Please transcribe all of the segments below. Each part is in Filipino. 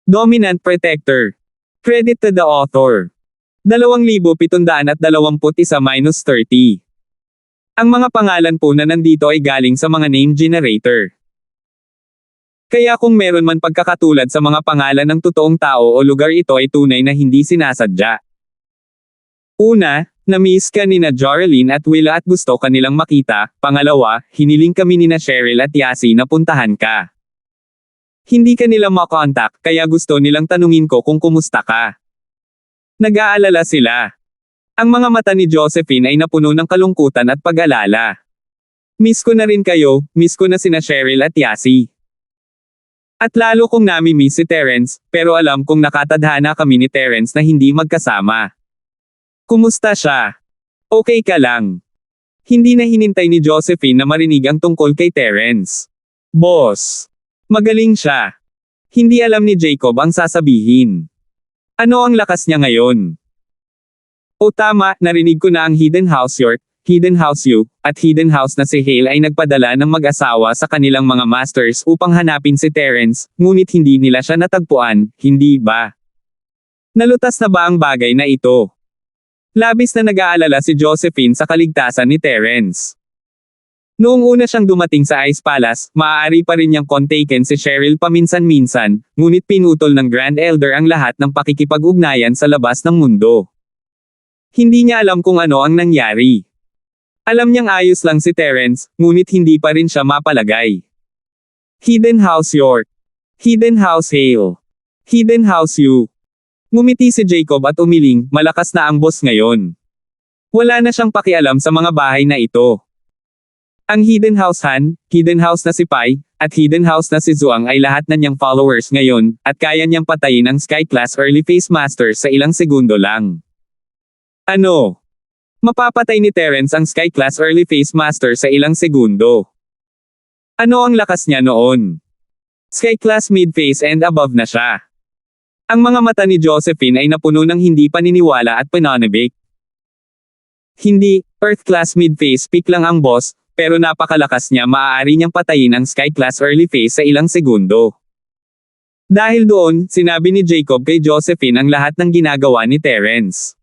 Dominant Protector. Credit to the author. 2,721-30. Ang mga pangalan po na nandito ay galing sa mga name generator. Kaya kung meron man pagkakatulad sa mga pangalan ng totoong tao o lugar, ito ay tunay na hindi sinasadya. Una, na-miss ka nina Joralyn at Willa at gusto kanilang makita. Pangalawa, hiniling kami nina Cheryl at Yasi na puntahan ka. Hindi ka nila makontak, kaya gusto nilang tanungin ko kung kumusta ka. Nag-aalala sila. Ang mga mata ni Josephine ay napuno ng kalungkutan at pag-alala. Miss ko na rin kayo, miss ko na sina Cheryl at Yasi. At lalo kong nami-miss si Terence, pero alam kong nakatadhana kami ni Terence na hindi magkasama. Kumusta siya? Okay ka lang? Hindi na hinintay ni Josephine na marinig ang tungkol kay Terence. Boss. Magaling siya. Hindi alam ni Jacob ang sasabihin. Ano ang lakas niya ngayon? O tama, narinig ko na ang Hidden House York, Hidden House U, at Hidden House na si Hale ay nagpadala ng mag-asawa sa kanilang mga masters upang hanapin si Terence, ngunit hindi nila siya natagpuan, hindi ba? Nalutas na ba ang bagay na ito? Labis na nag-aalala si Josephine sa kaligtasan ni Terence. Noong una siyang dumating sa Ice Palace, maaari pa rin niyang kontaken si Cheryl paminsan-minsan, ngunit pinutol ng Grand Elder ang lahat ng pakikipag-ugnayan sa labas ng mundo. Hindi niya alam kung ano ang nangyari. Alam niyang ayos lang si Terence, ngunit hindi pa rin siya mapalagay. Hidden House York. Hidden House Hale. Hidden House U. Ngumiti si Jacob at umiling, malakas na ang boss ngayon. Wala na siyang pakialam sa mga bahay na ito. Ang Hidden House Han, Hidden House na si Pai, at Hidden House na si Zhuang ay lahat na niyang followers ngayon, at kaya niyang patayin ang Sky Class Early Phase Master sa ilang segundo lang. Ano? Mapapatay ni Terence ang Sky Class Early Phase Master sa ilang segundo. Ano ang lakas niya noon? Sky Class Mid Phase and above na siya. Ang mga mata ni Josephine ay napuno ng hindi paniniwala at pananabik. Hindi, Earth Class Mid Phase peak lang ang boss, pero napakalakas niya, maaari niyang patayin ang Sky Class Early Phase sa ilang segundo. Dahil doon, sinabi ni Jacob kay Josephine ang lahat ng ginagawa ni Terence.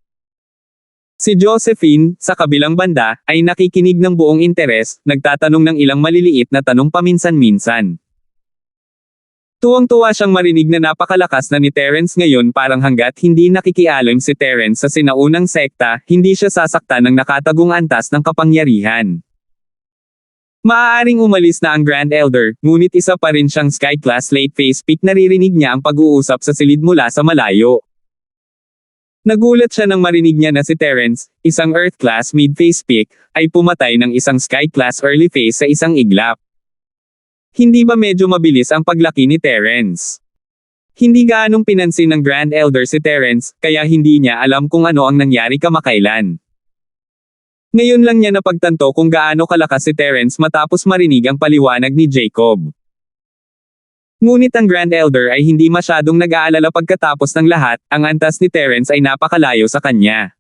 Si Josephine, sa kabilang banda, ay nakikinig ng buong interes, nagtatanong ng ilang maliliit na tanong paminsan-minsan. Tuwang-tuwa siyang marinig na napakalakas na ni Terence ngayon, parang hanggat hindi nakikialam si Terence sa sinaunang sekta, hindi siya sasaktan ng nakatagong antas ng kapangyarihan. Maaaring umalis na ang Grand Elder, ngunit isa pa rin siyang Sky Class Late Phase Peak. Naririnig niya ang pag-uusap sa silid mula sa malayo. Nagulat siya nang marinig niya na si Terence, isang Earth Class Mid Phase Peak, ay pumatay ng isang Sky Class Early Phase sa isang iglap. Hindi ba medyo mabilis ang paglaki ni Terence? Hindi gaanong pinansin ng Grand Elder si Terence, kaya hindi niya alam kung ano ang nangyari kamakailan. Ngayon lang niya napagtanto kung gaano kalakas si Terence matapos marinig ang paliwanag ni Jacob. Ngunit ang Grand Elder ay hindi masyadong nag-aalala pagkatapos ng lahat, ang antas ni Terence ay napakalayo sa kanya.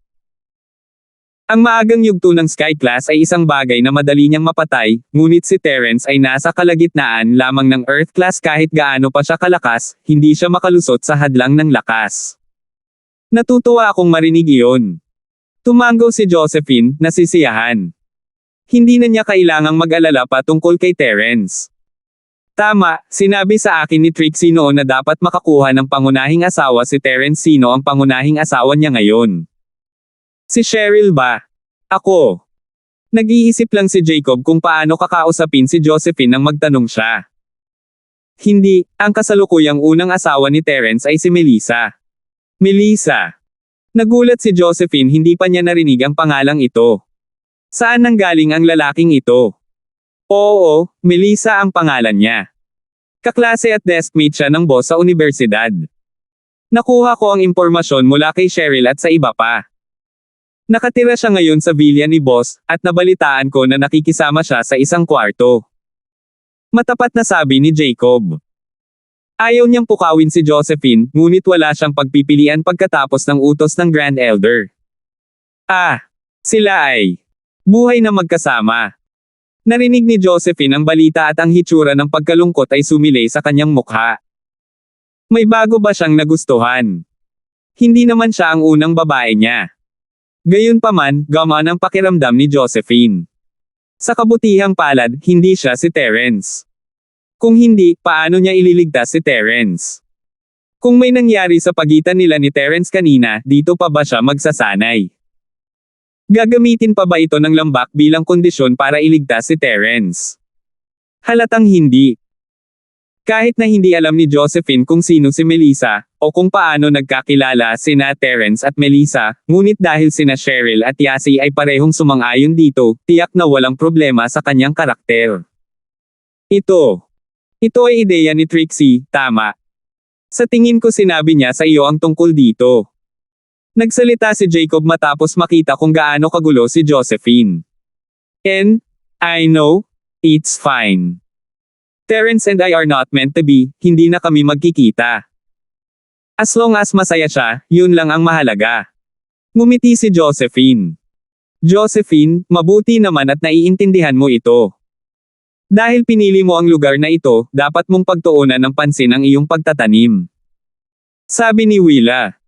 Ang maagang yugto ng Sky Class ay isang bagay na madali niyang mapatay, ngunit si Terence ay nasa kalagitnaan lamang ng Earth Class. Kahit gaano pa siya kalakas, hindi siya makalusot sa hadlang ng lakas. Natutuwa akong marinig iyon. Tumango si Josephine, nasisiyahan. Hindi na niya kailangang mag-alala pa tungkol kay Terence. Tama, sinabi sa akin ni Trixie noon na dapat makakuha ng pangunahing asawa si Terence. Sino ang pangunahing asawa niya ngayon? Si Cheryl ba? Ako. Nag-iisip lang si Jacob kung paano kakausapin si Josephine nang magtanong siya. Hindi, ang kasalukuyang unang asawa ni Terence ay si Melissa. Melissa. Nagulat si Josephine, hindi pa niya narinig ang pangalang ito. Saan nanggaling ang lalaking ito? Oo, Melissa ang pangalan niya. Kaklase at deskmate siya ng boss sa universidad. Nakuha ko ang impormasyon mula kay Cheryl at sa iba pa. Nakatira siya ngayon sa villa ni boss, at nabalitaan ko na nakikisama siya sa isang kwarto. Matapat na sabi ni Jacob. Ayaw niyang pukawin si Josephine, ngunit wala siyang pagpipilian pagkatapos ng utos ng Grand Elder. Sila ay buhay na magkasama. Narinig ni Josephine ang balita at ang hitsura ng pagkalungkot ay sumilay sa kanyang mukha. May bago ba siyang nagustuhan? Hindi naman siya ang unang babae niya. Gayunpaman, gumaan ang pakiramdam ni Josephine. Sa kabutihang palad, hindi siya si Terence. Kung hindi, paano niya ililigtas si Terence? Kung may nangyari sa pagitan nila ni Terence kanina, dito pa ba siya magsasanay? Gagamitin pa ba ito ng lambak bilang kondisyon para iligtas si Terence? Halatang hindi. Kahit na hindi alam ni Josephine kung sino si Melissa, o kung paano nagkakilala sina Terence at Melissa, ngunit dahil sina Cheryl at Yasi ay parehong sumang-ayon dito, tiyak na walang problema sa kanyang karakter. Ito ay ideya ni Trixie, tama. Sa tingin ko sinabi niya sa iyo ang tungkol dito. Nagsalita si Jacob matapos makita kung gaano kagulo si Josephine. And, I know, it's fine. Terence and I are not meant to be, hindi na kami magkikita. As long as masaya siya, yun lang ang mahalaga. Ngumiti si Josephine. Josephine, mabuti naman at naiintindihan mo ito. Dahil pinili mo ang lugar na ito, dapat mong pagtuunan ng pansin ang iyong pagtatanim. Sabi ni Willa.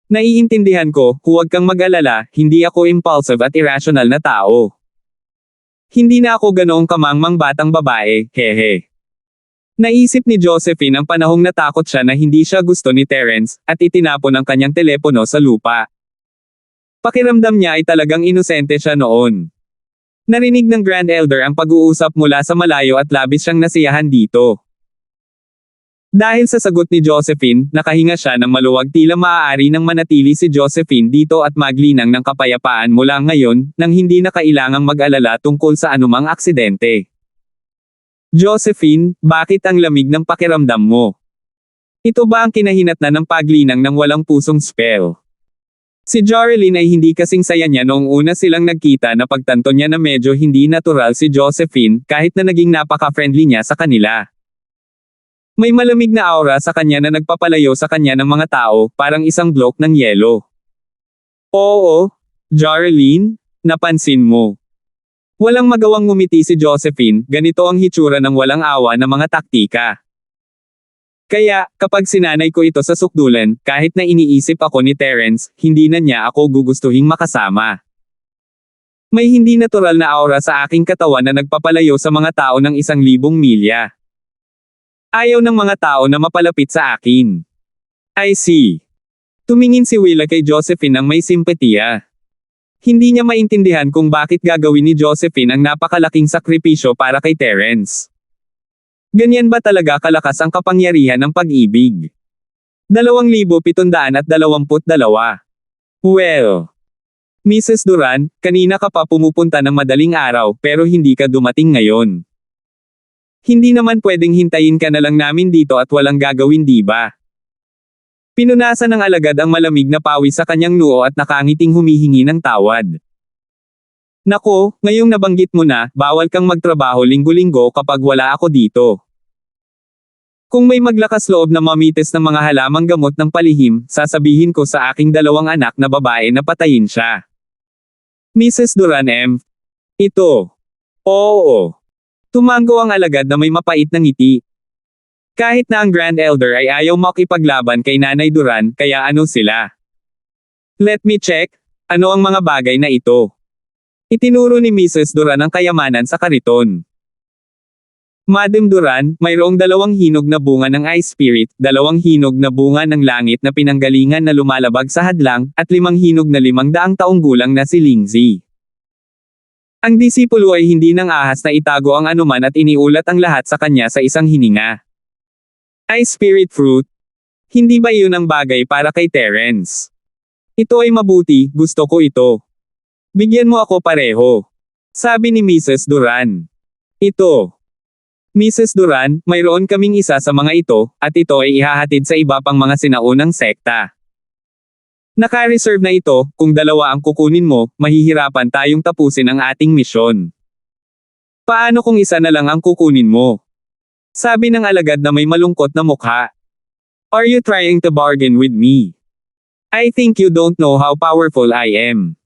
Naiintindihan ko, huwag kang mag-alala, hindi ako impulsive at irrational na tao. Hindi na ako ganoong kamangmang batang babae, hehe. Naisip ni Josephine ang panahong natakot siya na hindi siya gusto ni Terence, at itinapon ang kanyang telepono sa lupa. Pakiramdam niya ay talagang inosente siya noon. Narinig ng Grand Elder ang pag-uusap mula sa malayo at labis siyang nasiyahan dito. Dahil sa sagot ni Josephine, nakahinga siya ng maluwag tila maaari nang manatili si Josephine dito at maglinang ng kapayapaan mula ngayon, nang hindi na kailangang mag-alala tungkol sa anumang aksidente. Josephine, bakit ang lamig ng pakiramdam mo? Ito ba ang kinahinatnan ng paglinang ng walang pusong spell? Si Jorelyn ay hindi kasing saya niya noong una silang nagkita na pagtanto niya na medyo hindi natural si Josephine, kahit na naging napaka-friendly niya sa kanila. May malamig na aura sa kanya na nagpapalayo sa kanya ng mga tao, parang isang bloke ng yelo. Oo, Jorelyn, napansin mo. Walang magawang ngumiti si Josephine, ganito ang hitsura ng walang awa na mga taktika. Kaya, kapag sinanay ko ito sa sukdulan, kahit na iniisip ako ni Terence, hindi na niya ako gugustuhing makasama. May hindi natural na aura sa aking katawan na nagpapalayo sa mga tao ng 1,000 milya. Ayaw ng mga tao na mapalapit sa akin. I see. Tumingin si Willa kay Josephine ng may simpatiya. Hindi niya maintindihan kung bakit gagawin ni Josephine ang napakalaking sakripisyo para kay Terence. Ganyan ba talaga kalakas ang kapangyarihan ng pag-ibig? 2,722. Well. Mrs. Duran, kanina ka pa pumupunta ng madaling araw pero hindi ka dumating ngayon. Hindi naman pwedeng hintayin ka na lang namin dito at walang gagawin, di ba? Pinunasan ng alagad ang malamig na pawis sa kanyang noo at nakangiting humihingi ng tawad. Nako, ngayong nabanggit mo na, bawal kang magtrabaho linggo-linggo kapag wala ako dito. Kung may maglakas loob na mamites ng mga halamang gamot ng palihim, sasabihin ko sa aking 2 anak na babae na patayin siya. Mrs. Duran M. Ito. Oo. Tumango ang alagad na may mapait na ngiti. Kahit na ang Grand Elder ay ayaw makipaglaban kay Nanay Duran, kaya ano sila? Let me check, ano ang mga bagay na ito? Itinuro ni Mrs. Duran ang kayamanan sa kariton. Madam Duran, mayroong 2 hinog na bunga ng Ice Spirit, 2 hinog na bunga ng langit na pinanggalingan na lumalabag sa hadlang, at 5 hinog na 500 taong gulang na si Lindsay. Ang disipulo ay hindi nang ahas na itago ang anuman at iniulat ang lahat sa kanya sa isang hininga. Ice Spirit Fruit. Hindi ba iyon ang bagay para kay Terence? Ito ay mabuti, gusto ko ito. Bigyan mo ako pareho. Sabi ni Mrs. Duran. Ito. Mrs. Duran, mayroon kaming isa sa mga ito, at ito ay ihahatid sa iba pang mga sinaunang sekta. Naka-reserve na ito, kung 2 ang kukunin mo, mahihirapan tayong tapusin ang ating misyon. Paano kung isa na lang ang kukunin mo? Sabi ng alagad na may malungkot na mukha. Are you trying to bargain with me? I think you don't know how powerful I am.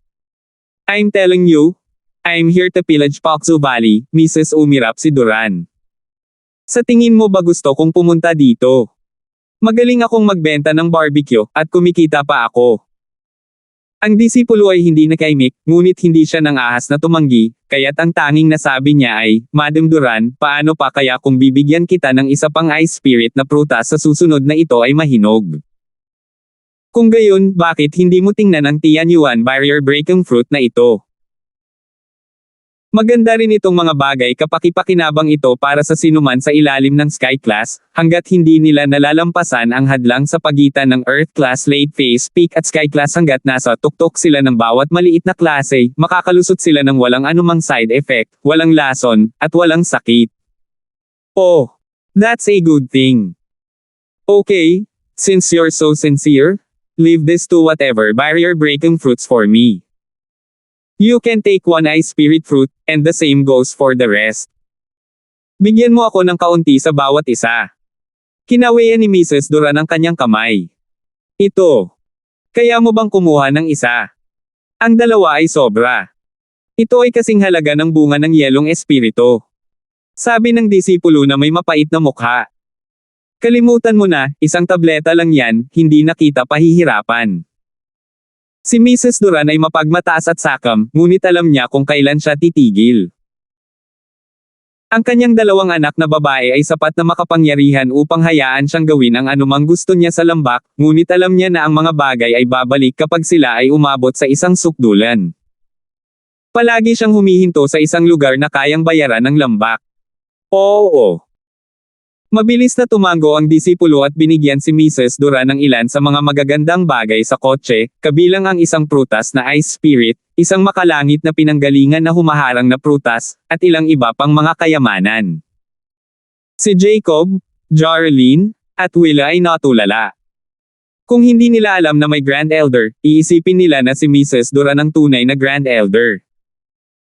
I'm telling you, I'm here to pillage Paksu Valley, Mrs. Umirap si Duran. Sa tingin mo ba gusto kong pumunta dito? Magaling akong magbenta ng barbecue, at kumikita pa ako. Ang disipulo ay hindi nakaimik, ngunit hindi siya nang ahas na tumanggi, kaya't ang tanging nasabi niya ay, Madam Duran, paano pa kaya kung bibigyan kita ng isa pang ice spirit na prutas sa susunod na ito ay mahinog? Kung gayon, bakit hindi mo tingnan ang Tianyuan barrier breaking fruit na ito? Maganda rin itong mga bagay kapakipakinabang ito para sa sinuman sa ilalim ng Sky Class, hanggat hindi nila nalalampasan ang hadlang sa pagitan ng Earth Class Late Phase Peak at Sky Class hanggat nasa tuktok sila ng bawat maliit na klase, makakalusot sila ng walang anumang side effect, walang lason, at walang sakit. Oh, that's a good thing. Okay, since you're so sincere, leave this to whatever barrier breaking fruits for me. You can take one ice spirit fruit, and the same goes for the rest. Bigyan mo ako ng kaunti sa bawat isa. Kinawayan ni Mrs. Duran ang kanyang kamay. Ito. Kaya mo bang kumuha ng isa? Ang dalawa ay sobra. Ito ay kasing halaga ng bunga ng yelong espiritu. Sabi ng disipulo na may mapait na mukha. Kalimutan mo na, isang tableta lang yan, hindi na kita pahihirapan. Si Mrs. Duran ay mapagmataas at sakam, ngunit alam niya kung kailan siya titigil. Ang kanyang dalawang anak na babae ay sapat na makapangyarihan upang hayaan siyang gawin ang anumang gusto niya sa lambak, ngunit alam niya na ang mga bagay ay babalik kapag sila ay umabot sa isang sukdulan. Palagi siyang humihinto sa isang lugar na kayang bayaran ng lambak. Oo. Mabilis na tumango ang disipulo at binigyan si Mrs. Duran ng ilan sa mga magagandang bagay sa kotse, kabilang ang isang prutas na ice spirit, isang makalangit na pinanggalingan na humaharang na prutas, at ilang iba pang mga kayamanan. Si Jacob, Jarlene, at Willa ay natulala. Kung hindi nila alam na may Grand Elder, iisipin nila na si Mrs. Duran ang tunay na Grand Elder.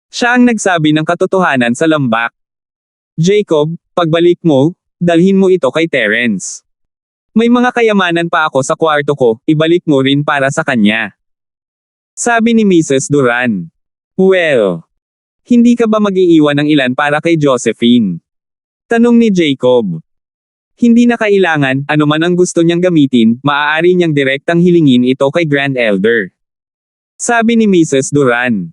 Siya ang nagsabi ng katotohanan sa lambak. Jacob, pagbalik mo, dalhin mo ito kay Terence. May mga kayamanan pa ako sa kwarto ko, ibalik mo rin para sa kanya. Sabi ni Mrs. Duran. Well, hindi ka ba mag-iiwan ng ilan para kay Josephine? Tanong ni Jacob. Hindi na kailangan, anuman ang gusto niyang gamitin, maaari niyang direktang hilingin ito kay Grand Elder. Sabi ni Mrs. Duran.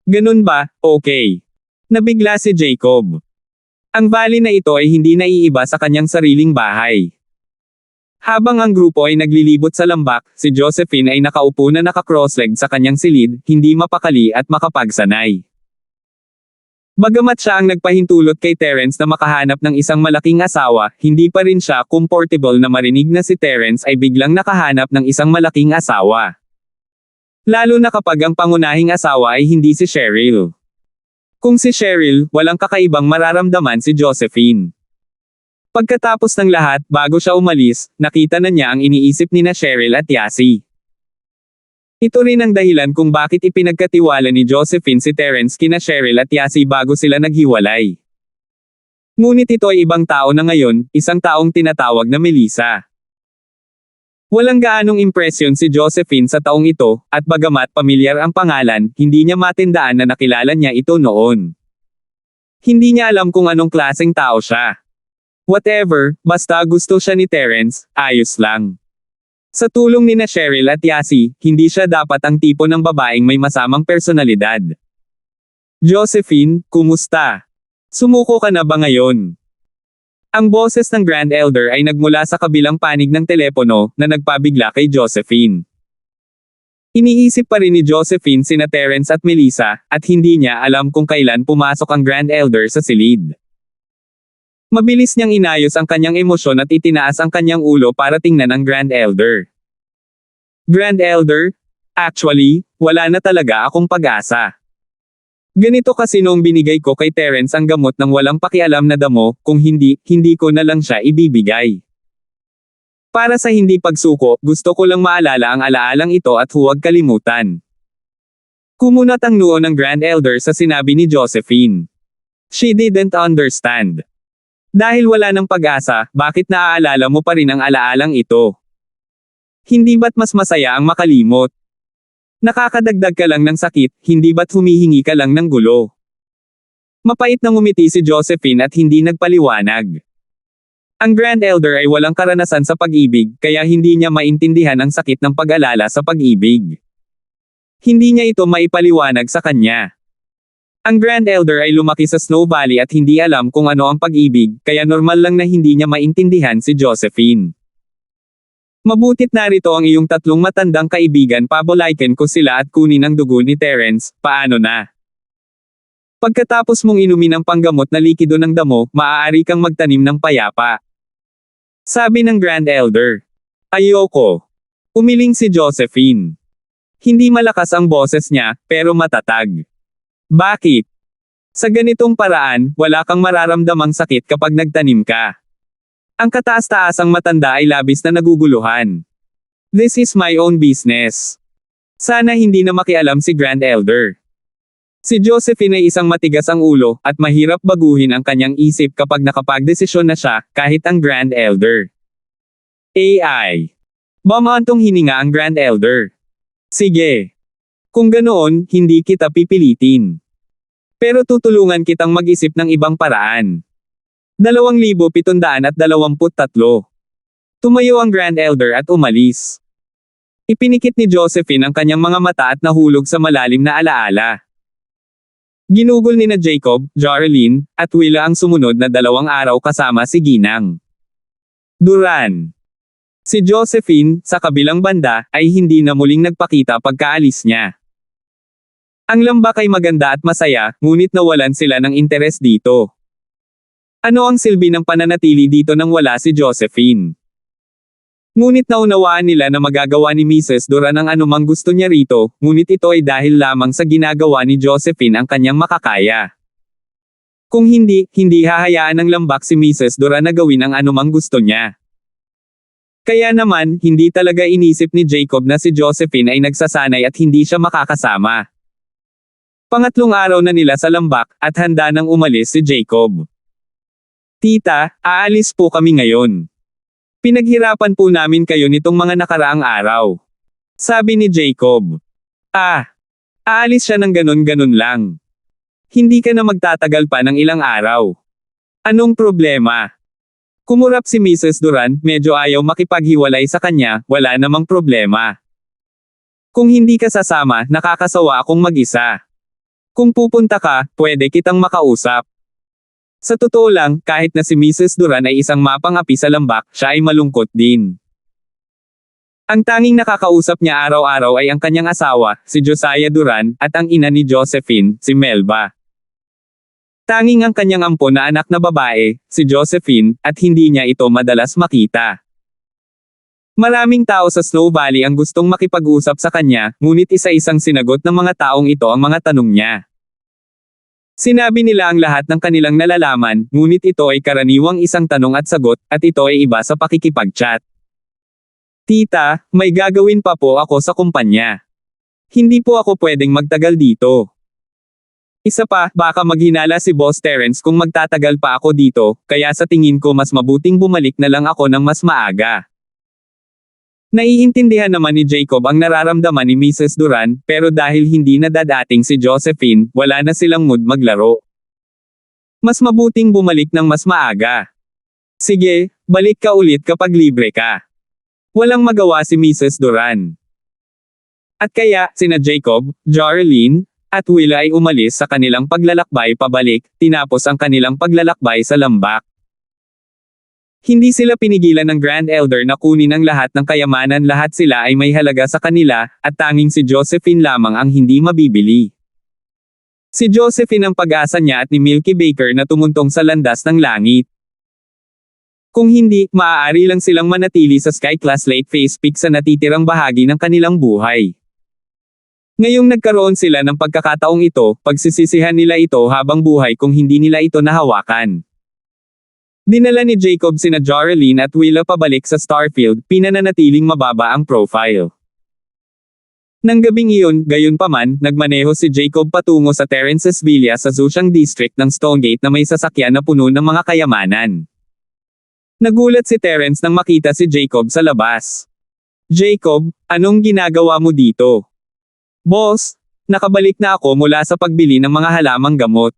Ganun ba, okay. Nabigla si Jacob. Ang valley na ito ay hindi naiiba sa kanyang sariling bahay. Habang ang grupo ay naglilibot sa lambak, si Josephine ay nakaupo na naka-crossleg sa kanyang silid, hindi mapakali at makapagsanay. Bagamat siya ang nagpahintulot kay Terence na makahanap ng isang malaking asawa, hindi pa rin siya comfortable na marinig na si Terence ay biglang nakahanap ng isang malaking asawa. Lalo na kapag ang pangunahing asawa ay hindi si Cheryl. Kung si Cheryl, walang kakaibang mararamdaman si Josephine. Pagkatapos ng lahat, bago siya umalis, nakita na niya ang iniisip ni na Cheryl at Yasi. Ito rin ang dahilan kung bakit ipinagkatiwala ni Josephine si Terence kina Cheryl at Yasi bago sila naghiwalay. Ngunit ito ay ibang tao na ngayon, isang taong tinatawag na Melissa. Walang gaanong impresyon si Josephine sa taong ito, at bagamat pamilyar ang pangalan, hindi niya matindaan na nakilala niya ito noon. Hindi niya alam kung anong klaseng tao siya. Whatever, basta gusto siya ni Terence, ayos lang. Sa tulong ni na Cheryl at Yasi, hindi siya dapat ang tipo ng babaeng may masamang personalidad. Josephine, kumusta? Sumuko ka na ba ngayon? Ang boses ng Grand Elder ay nagmula sa kabilang panig ng telepono, na nagpabigla kay Josephine. Iniisip pa rin ni Josephine sina Terence at Melissa, at hindi niya alam kung kailan pumasok ang Grand Elder sa silid. Mabilis niyang inayos ang kanyang emosyon at itinaas ang kanyang ulo para tingnan ang Grand Elder. Grand Elder? Actually, wala na talaga akong pag-asa. Ganito kasi noong binigay ko kay Terence ang gamot ng walang pakialam na damo, kung hindi, hindi ko na lang siya ibibigay. Para sa hindi pagsuko, gusto ko lang maalala ang alaalang ito at huwag kalimutan. Kumunat ang noo ng Grand Elder sa sinabi ni Josephine. She didn't understand. Dahil wala ng pag-asa, bakit naaalala mo pa rin ang alaalang ito? Hindi ba't mas masaya ang makalimot? Nakakadagdag ka lang ng sakit, hindi ba't humihingi ka lang ng gulo? Mapait na ngumiti si Josephine at hindi nagpaliwanag. Ang Grand Elder ay walang karanasan sa pag-ibig, kaya hindi niya maintindihan ang sakit ng pag-alala sa pag-ibig. Hindi niya ito maipaliwanag sa kanya. Ang Grand Elder ay lumaki sa Snow Valley at hindi alam kung ano ang pag-ibig, kaya normal lang na hindi niya maintindihan si Josephine. Mabutit narito ang iyong tatlong matandang kaibigan, pabalikin ko sila at kunin ang dugo ni Terence, paano na? Pagkatapos mong inumin ang panggamot na likido ng damo, maaari kang magtanim ng payapa. Sabi ng Grand Elder. Ayoko. Umiling si Josephine. Hindi malakas ang boses niya, pero matatag. Bakit? Sa ganitong paraan, wala kang mararamdamang sakit kapag nagtanim ka. Ang kataas-taasang matanda ay labis na naguguluhan. This is my own business. Sana hindi na makialam si Grand Elder. Si Josephine ay isang matigas ang ulo, at mahirap baguhin ang kanyang isip kapag nakapagdesisyon na siya, kahit ang Grand Elder. AI. Bumantong hininga ang Grand Elder. Sige. Kung ganoon, hindi kita pipilitin. Pero tutulungan kitang mag-isip ng ibang paraan. 2,723. Tumayo ang Grand Elder at umalis. Ipinikit ni Josephine ang kanyang mga mata at nahulog sa malalim na alaala. Ginugol ni na Jacob, Jarlene, at Willa ang sumunod na 2 araw kasama si Ginang Duran. Si Josephine, sa kabilang banda, ay hindi na muling nagpakita pagkaalis niya. Ang lambak ay maganda at masaya, ngunit nawalan sila ng interes dito. Ano ang silbi ng pananatili dito nang wala si Josephine? Ngunit naunawaan nila na magagawa ni Mrs. Duran ang anumang gusto niya rito, ngunit ito ay dahil lamang sa ginagawa ni Josephine ang kanyang makakaya. Kung hindi, hindi hahayaan ng lambak si Mrs. Duran na gawin ang anumang gusto niya. Kaya naman, hindi talaga inisip ni Jacob na si Josephine ay nagsasanay at hindi siya makakasama. Pangatlong araw na nila sa lambak, at handa nang umalis si Jacob. Tita, aalis po kami ngayon. Pinaghirapan po namin kayo nitong mga nakaraang araw. Sabi ni Jacob. Aalis siya ng ganon-ganon lang. Hindi ka na magtatagal pa ng ilang araw. Anong problema? Kumurap si Mrs. Duran, medyo ayaw makipaghiwalay sa kanya, wala namang problema. Kung hindi ka sasama, nakakasawa akong mag-isa. Kung pupunta ka, pwede kitang makausap. Sa totoo lang, kahit na si Mrs. Duran ay isang mapang-api sa lambak, siya ay malungkot din. Ang tanging nakakausap niya araw-araw ay ang kanyang asawa, si Josiah Duran, at ang ina ni Josephine, si Melba. Tanging ang kanyang ampon na anak na babae, si Josephine, at hindi niya ito madalas makita. Maraming tao sa Snow Valley ang gustong makipag-usap sa kanya, ngunit isa-isang sinagot ng mga taong ito ang mga tanong niya. Sinabi nila ang lahat ng kanilang nalalaman, ngunit ito ay karaniwang isang tanong at sagot, at ito ay iba sa pakikipag-chat. Tita, may gagawin pa po ako sa kumpanya. Hindi po ako pwedeng magtagal dito. Isa pa, baka maghinala si Boss Terence kung magtatagal pa ako dito, kaya sa tingin ko mas mabuting bumalik na lang ako ng mas maaga. Naiintindihan naman ni Jacob ang nararamdaman ni Mrs. Duran, pero dahil hindi na dadating si Josephine, wala na silang mood maglaro. Mas mabuting bumalik ng mas maaga. Sige, balik ka ulit kapag libre ka. Walang magawa si Mrs. Duran. At kaya, sina Jacob, Jarlene, at Willa ay umalis sa kanilang paglalakbay pabalik, tinapos ang kanilang paglalakbay sa lambak. Hindi sila pinigilan ng Grand Elder na kunin ang lahat ng kayamanan, lahat sila ay may halaga sa kanila, at tanging si Josephine lamang ang hindi mabibili. Si Josephine ang pag-asa niya at ni Milky Baker na tumuntong sa landas ng langit. Kung hindi, maaari lang silang manatili sa Sky-class late phase peak sa natitirang bahagi ng kanilang buhay. Ngayong nagkaroon sila ng pagkakataong ito, pagsisisihan nila ito habang buhay kung hindi nila ito nahawakan. Dinala ni Jacob sina Jarlene at Willa pabalik sa Starfield, pinananatiling mababa ang profile. Nang gabing iyon, gayunpaman, nagmaneho si Jacob patungo sa Terence's Villa sa Zhujiang District ng Stonegate na may sasakyan na puno ng mga kayamanan. Nagulat si Terence nang makita si Jacob sa labas. Jacob, anong ginagawa mo dito? Boss, nakabalik na ako mula sa pagbili ng mga halamang gamot.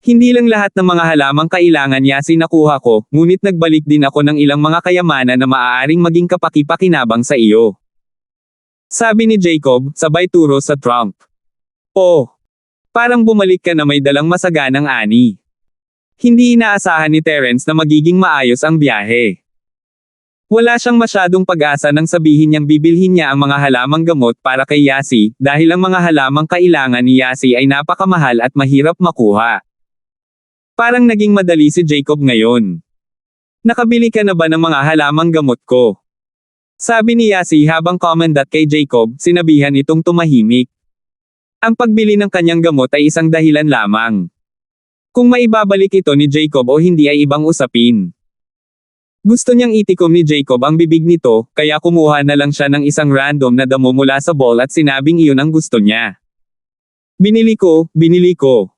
Hindi lang lahat ng mga halamang kailangan Yasi nakuha ko, ngunit nagbalik din ako ng ilang mga kayamanan na maaaring maging kapaki-pakinabang sa iyo. Sabi ni Jacob, sabay turo sa trunk. Oh! Parang bumalik ka na may dalang masaganang ani. Hindi inaasahan ni Terence na magiging maayos ang biyahe. Wala siyang masyadong pag-asa nang sabihin niyang bibilhin niya ang mga halamang gamot para kay Yasi, dahil ang mga halamang kailangan ni Yasi ay napakamahal at mahirap makuha. Parang naging madali si Jacob ngayon. Nakabili ka na ba ng mga halamang gamot ko? Sabi ni Yasi habang komendat kay Jacob, sinabihan itong tumahimik. Ang pagbili ng kanyang gamot ay isang dahilan lamang. Kung maibabalik ito ni Jacob o hindi ay ibang usapin. Gusto niyang itikom ni Jacob ang bibig nito, kaya kumuha na lang siya ng isang random na damo mula sa bowl at sinabing iyon ang gusto niya. Binili ko, binili ko.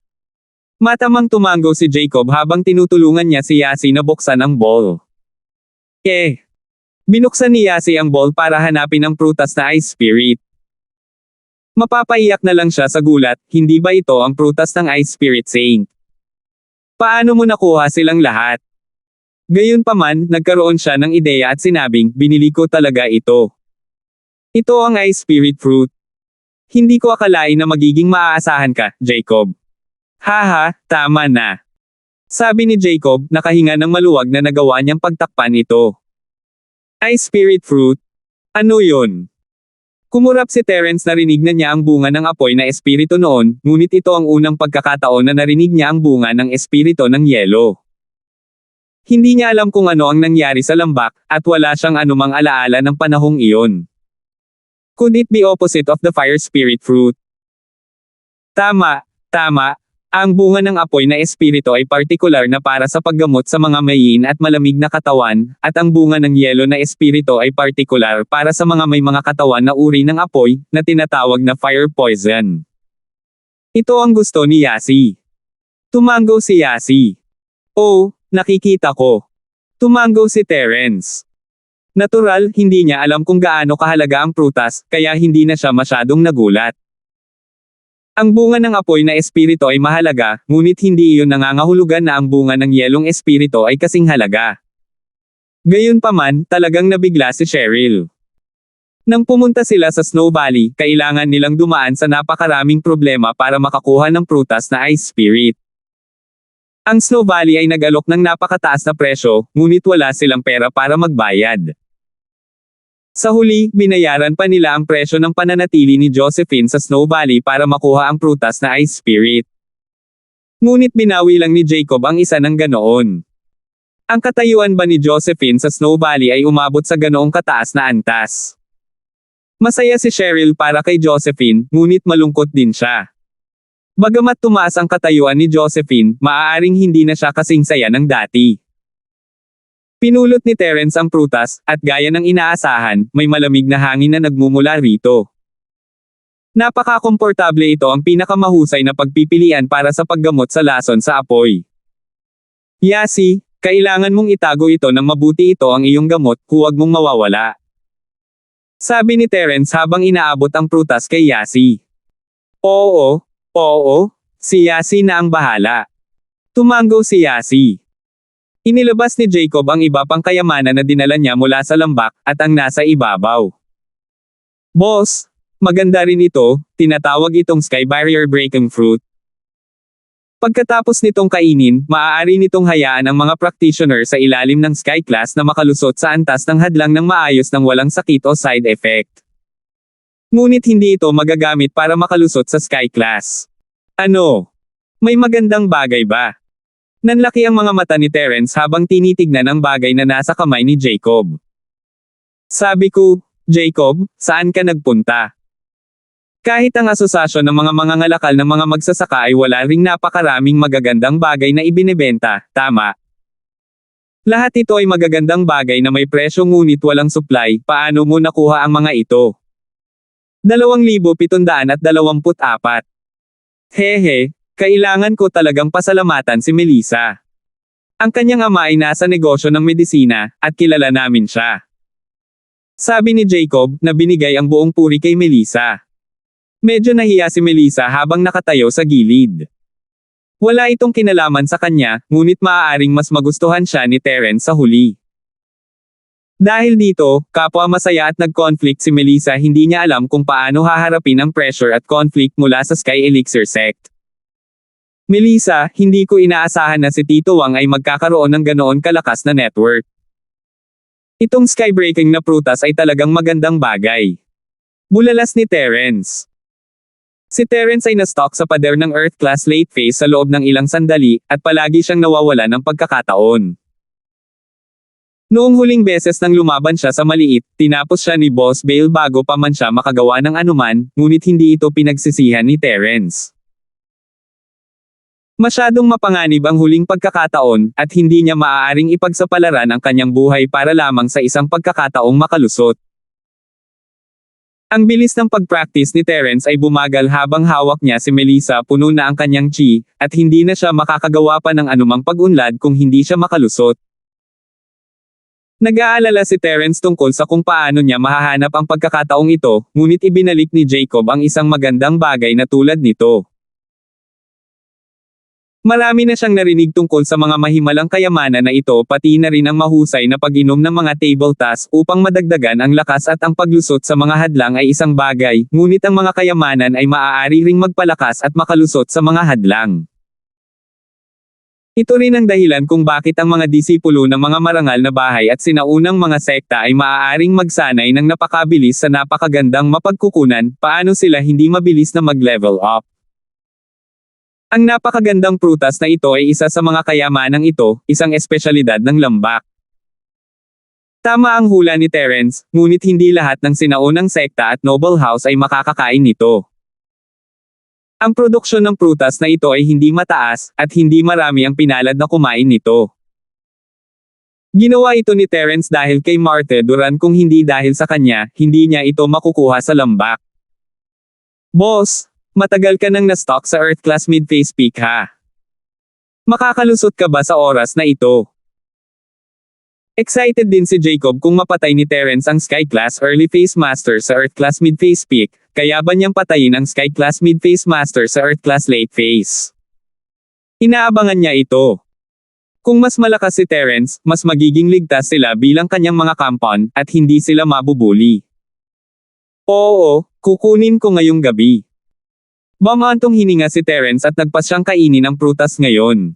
Matamang tumango si Jacob habang tinutulungan niya si Yasi na buksan ang bowl. Binuksan ni Yasi ang bowl para hanapin ang prutas na Ice Spirit. Mapapaiyak na lang siya sa gulat, hindi ba ito ang prutas ng Ice Spirit Saint? Paano mo nakuha silang lahat? Gayunpaman, nagkaroon siya ng ideya at sinabing, binili ko talaga ito. Ito ang Ice Spirit Fruit. Hindi ko akalain na magiging maaasahan ka, Jacob. Haha, tama na. Sabi ni Jacob, nakahinga ng maluwag na nagawa niyang pagtakpan ito. Ice Spirit Fruit? Ano yun? Kumurap si Terence narinig na niya ang bunga ng apoy na espiritu noon, ngunit ito ang unang pagkakataon na narinig niya ang bunga ng espiritu ng yelo. Hindi niya alam kung ano ang nangyari sa lambak, at wala siyang anumang alaala ng panahong iyon. Could it be opposite of the Fire Spirit Fruit? Tama. Ang bunga ng apoy na espiritu ay partikular na para sa paggamot sa mga mayin at malamig na katawan, at ang bunga ng yelo na espiritu ay partikular para sa mga may mga katawan na uri ng apoy, na tinatawag na fire poison. Ito ang gusto ni Yasi. Tumango si Yasi. Oh, nakikita ko. Tumango si Terence. Natural, hindi niya alam kung gaano kahalaga ang prutas, kaya hindi na siya masyadong nagulat. Ang bunga ng apoy na espiritu ay mahalaga, ngunit hindi iyon nangangahulugan na ang bunga ng yelong espiritu ay kasing halaga. Gayunpaman, talagang nabigla si Cheryl. Nang pumunta sila sa Snow Valley, kailangan nilang dumaan sa napakaraming problema para makakuha ng prutas na Ice Spirit. Ang Snow Valley ay nag-alok ng napakataas na presyo, ngunit wala silang pera para magbayad. Sa huli, binayaran pa nila ang presyo ng pananatili ni Josephine sa Snow Valley para makuha ang prutas na Ice Spirit. Ngunit binawi lang ni Jacob ang isa ng ganoon. Ang katayuan ba ni Josephine sa Snow Valley ay umabot sa ganoong kataas na antas. Masaya si Cheryl para kay Josephine, ngunit malungkot din siya. Bagamat tumaas ang katayuan ni Josephine, maaaring hindi na siya kasing saya ng dati. Pinulot ni Terence ang prutas, at gaya ng inaasahan, may malamig na hangin na nagmumula rito. Napaka-komportable ito ang pinakamahusay na pagpipilian para sa paggamot sa lason sa apoy. Yasi, kailangan mong itago ito ng mabuti, ito ang iyong gamot, huwag mong mawawala. Sabi ni Terence habang inaabot ang prutas kay Yasi. Oo, si Yasi na ang bahala. Tumango si Yasi. Inilabas ni Jacob ang iba pang kayamanan na dinala niya mula sa lambak, at ang nasa ibabaw. Boss, maganda rin ito, tinatawag itong Sky Barrier Breaking Fruit. Pagkatapos nitong kainin, maaari nitong hayaan ang mga practitioner sa ilalim ng Sky Class na makalusot sa antas ng hadlang ng maayos nang walang sakit o side effect. Ngunit hindi ito magagamit para makalusot sa Sky Class. Ano? May magandang bagay ba? Nanlaki ang mga mata ni Terence habang tinitignan ang bagay na nasa kamay ni Jacob. Sabi ko, Jacob, saan ka nagpunta? Kahit ang asosasyon ng mga mangangalakal ng mga magsasaka ay wala ring napakaraming magagandang bagay na ibinebenta, tama? Lahat ito ay magagandang bagay na may presyo ngunit walang supply, paano mo nakuha ang mga ito? 2,724. Hehe. Kailangan ko talagang pasalamatan si Melissa. Ang kanyang ama ay nasa negosyo ng medisina, at kilala namin siya. Sabi ni Jacob, na binigay ang buong puri kay Melissa. Medyo nahiya si Melissa habang nakatayo sa gilid. Wala itong kinalaman sa kanya, ngunit maaaring mas magustuhan siya ni Terence sa huli. Dahil dito, kapwa masaya at nag-conflict si Melissa, hindi niya alam kung paano haharapin ang pressure at conflict mula sa Sky Elixir sect. Melissa, hindi ko inaasahan na si Tito Wang ay magkakaroon ng ganoon kalakas na network. Itong skybreaking na prutas ay talagang magandang bagay. Bulalas ni Terence. Si Terence ay na-stock sa pader ng Earth Class late phase sa loob ng ilang sandali, at palagi siyang nawawala ng pagkakataon. Noong huling beses nang lumaban siya sa maliit, tinapos siya ni Boss Bale bago pa man siya makagawa ng anuman, ngunit hindi ito pinagsisihan ni Terence. Masyadong mapanganib ang huling pagkakataon, at hindi niya maaaring ipagsapalaran ang kanyang buhay para lamang sa isang pagkakataong makalusot. Ang bilis ng pag-practice ni Terence ay bumagal habang hawak niya si Melissa, puno na ang kanyang chi, at hindi na siya makakagawa pa ng anumang pag-unlad kung hindi siya makalusot. Nag-aalala si Terence tungkol sa kung paano niya mahahanap ang pagkakataong ito, ngunit ibinalik ni Jacob ang isang magandang bagay na tulad nito. Marami na siyang narinig tungkol sa mga mahimalang kayamanan na ito, pati na rin ang mahusay na pag-inom ng mga table tasks upang madagdagan ang lakas, at ang paglusot sa mga hadlang ay isang bagay, ngunit ang mga kayamanan ay maaari ring magpalakas at makalusot sa mga hadlang. Ito rin ang dahilan kung bakit ang mga disipulo ng mga marangal na bahay at sinaunang mga sekta ay maaaring magsanay ng napakabilis sa napakagandang mapagkukunan. Paano sila hindi mabilis na mag-level up? Ang napakagandang prutas na ito ay isa sa mga kayamanang ito, isang espesyalidad ng lambak. Tama ang hula ni Terence, ngunit hindi lahat ng sinaunang sekta at noble house ay makakakain nito. Ang produksyon ng prutas na ito ay hindi mataas, at hindi marami ang pinalad na kumain nito. Ginawa ito ni Terence dahil kay Martha Duran, kung hindi dahil sa kanya, hindi niya ito makukuha sa lambak. Boss, matagal ka nang na-stock sa Earth Class mid-phase peak ha? Makakalusot ka ba sa oras na ito? Excited din si Jacob kung mapatay ni Terence ang Sky Class Early Phase Master sa Earth Class mid-phase peak, kaya ba niyang patayin ang Sky Class mid-phase Master sa Earth Class late phase? Inaabangan niya ito. Kung mas malakas si Terence, mas magiging ligtas sila bilang kanyang mga kampon, at hindi sila mabubuli. Oo, kukunin ko ngayong gabi. Bumantong hininga si Terence at nagpasyang kainin ang prutas ngayon.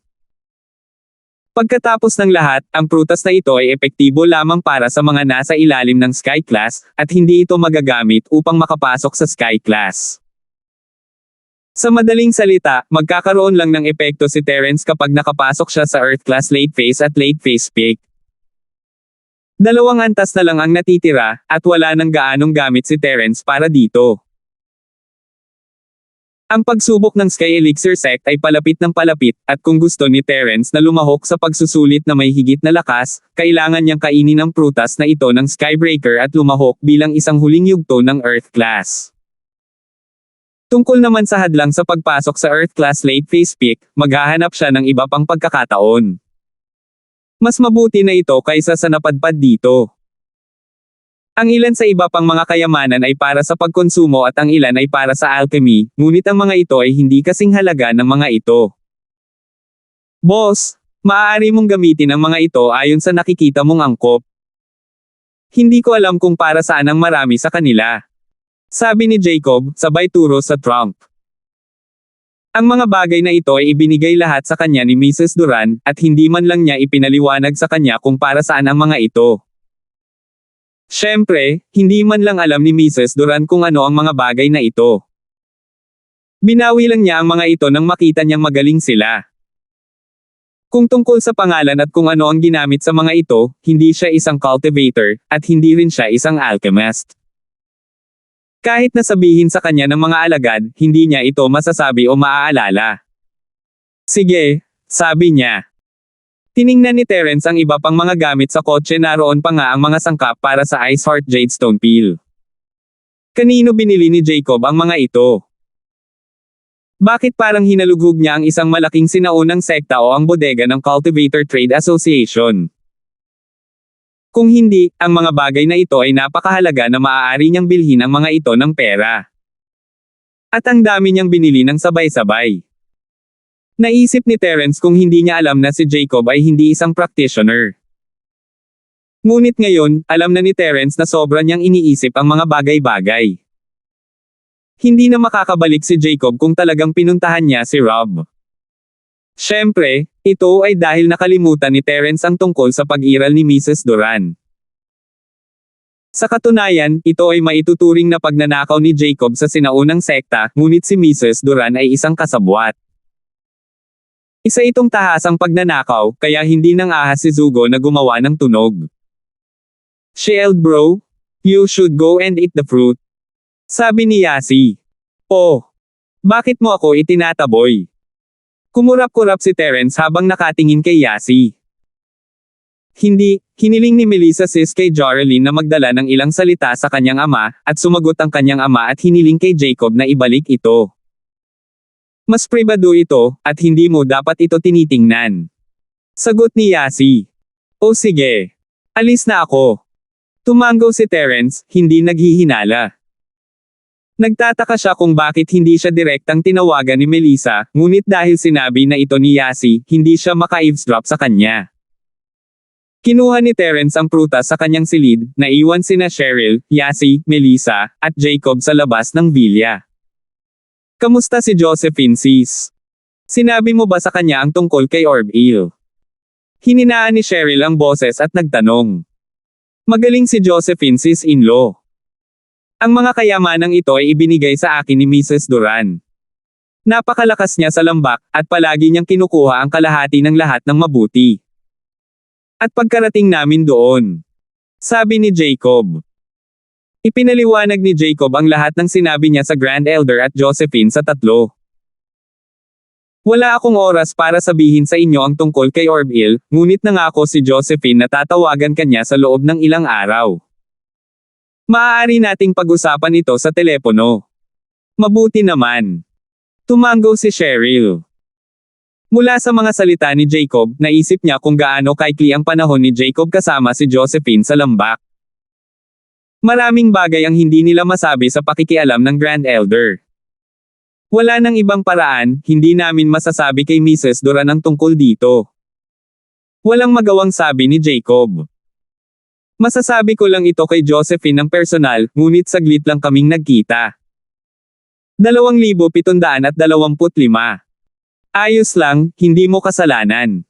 Pagkatapos ng lahat, ang prutas na ito ay epektibo lamang para sa mga nasa ilalim ng Sky Class, at hindi ito magagamit upang makapasok sa Sky Class. Sa madaling salita, magkakaroon lang ng epekto si Terence kapag nakapasok siya sa Earth Class late phase at late phase peak. 2 antas na lang ang natitira, at wala nang gaanong gamit si Terence para dito. Ang pagsubok ng Sky Elixir sect ay palapit ng palapit, at kung gusto ni Terence na lumahok sa pagsusulit na may higit na lakas, kailangan niyang kainin ang prutas na ito ng Skybreaker at lumahok bilang isang huling yugto ng Earth Class. Tungkol naman sa hadlang sa pagpasok sa Earth Class late phase peak, maghahanap siya ng iba pang pagkakataon. Mas mabuti na ito kaysa sa napadpad dito. Ang ilan sa iba pang mga kayamanan ay para sa pagkonsumo at ang ilan ay para sa alchemy, ngunit ang mga ito ay hindi kasing halaga ng mga ito. Boss, maaari mong gamitin ang mga ito ayon sa nakikita mong angkop. Hindi ko alam kung para saan ang marami sa kanila. Sabi ni Jacob, sabay turo sa trunk. Ang mga bagay na ito ay ibinigay lahat sa kanya ni Mrs. Duran, at hindi man lang niya ipinaliwanag sa kanya kung para saan ang mga ito. Siyempre, hindi man lang alam ni Mrs. Duran kung ano ang mga bagay na ito. Binawi lang niya ang mga ito nang makita niyang magaling sila. Kung tungkol sa pangalan at kung ano ang ginamit sa mga ito, hindi siya isang cultivator, at hindi rin siya isang alchemist. Kahit na sabihin sa kanya ng mga alagad, hindi niya ito masasabi o maaalala. Sige, sabi niya. Tiningnan ni Terence ang iba pang mga gamit sa kotse, naroon pa nga ang mga sangkap para sa Ice Heart Jadestone Peel. Kanino binili ni Jacob ang mga ito? Bakit parang hinalughog niya ang isang malaking sinaunang sekta o ang bodega ng Cultivator Trade Association? Kung hindi, ang mga bagay na ito ay napakahalaga na maaari niyang bilhin ang mga ito ng pera. At ang dami niyang binili ng sabay-sabay. Naisip ni Terence kung hindi niya alam na si Jacob ay hindi isang practitioner. Ngunit ngayon, alam na ni Terence na sobra niyang iniisip ang mga bagay-bagay. Hindi na makakabalik si Jacob kung talagang pinuntahan niya si Rob. Siyempre, ito ay dahil nakalimutan ni Terence ang tungkol sa pag-iral ni Mrs. Duran. Sa katunayan, ito ay maituturing na pagnanakaw ni Jacob sa sinaunang sekta, ngunit si Mrs. Duran ay isang kasabwat. Isa itong tahasang pagnanakaw, kaya hindi nang ahas si Zugo na gumawa ng tunog. "Shield bro, you should go and eat the fruit," sabi ni Yasi. "Oh, bakit mo ako itinataboy?" Kumurap-kurap si Terence habang nakatingin kay Yasi. Hindi, hiniling ni Melissa sis kay Joralyn na magdala ng ilang salita sa kanyang ama, at sumagot ang kanyang ama at hiniling kay Jacob na ibalik ito. "Mas pribado ito, at hindi mo dapat ito tinitingnan," sagot ni Yasi. "O sige. Alis na ako." Tumango si Terence, hindi naghihinala. Nagtataka siya kung bakit hindi siya direktang tinawagan ni Melissa, ngunit dahil sinabi na ito ni Yasi, hindi siya maka-eavesdrop sa kanya. Kinuha ni Terence ang prutas sa kanyang silid, naiwan sina Cheryl, Yasi, Melissa, at Jacob sa labas ng villa. "Kamusta si Josephine sis? Sinabi mo ba sa kanya ang tungkol kay Orville?" Hininaan ni Cheryl ang boses at nagtanong. "Magaling si Josephine sis-in-law. Ang mga kayamanang ito ay ibinigay sa akin ni Mrs. Duran. Napakalakas niya sa lambak, at palagi niyang kinukuha ang kalahati ng lahat ng mabuti. At pagkarating namin doon," sabi ni Jacob. Ipinaliwanag ni Jacob ang lahat ng sinabi niya sa Grand Elder at Josephine sa tatlo. "Wala akong oras para sabihin sa inyo ang tungkol kay Orville, ngunit nangako si Josephine na tatawagan kanya sa loob ng ilang araw. Maaari nating pag-usapan ito sa telepono." "Mabuti naman." Tumango si Cheryl. Mula sa mga salita ni Jacob, naisip niya kung gaano kaikli ang panahon ni Jacob kasama si Josephine sa lambak. Maraming bagay ang hindi nila masabi sa pakikialam ng Grand Elder. "Wala nang ibang paraan, hindi namin masasabi kay Mrs. Duran ang tungkol dito." Walang magawang sabi ni Jacob. "Masasabi ko lang ito kay Josephine ng personal, ngunit saglit lang kaming nagkita. 2,725. Ayos lang, hindi mo kasalanan.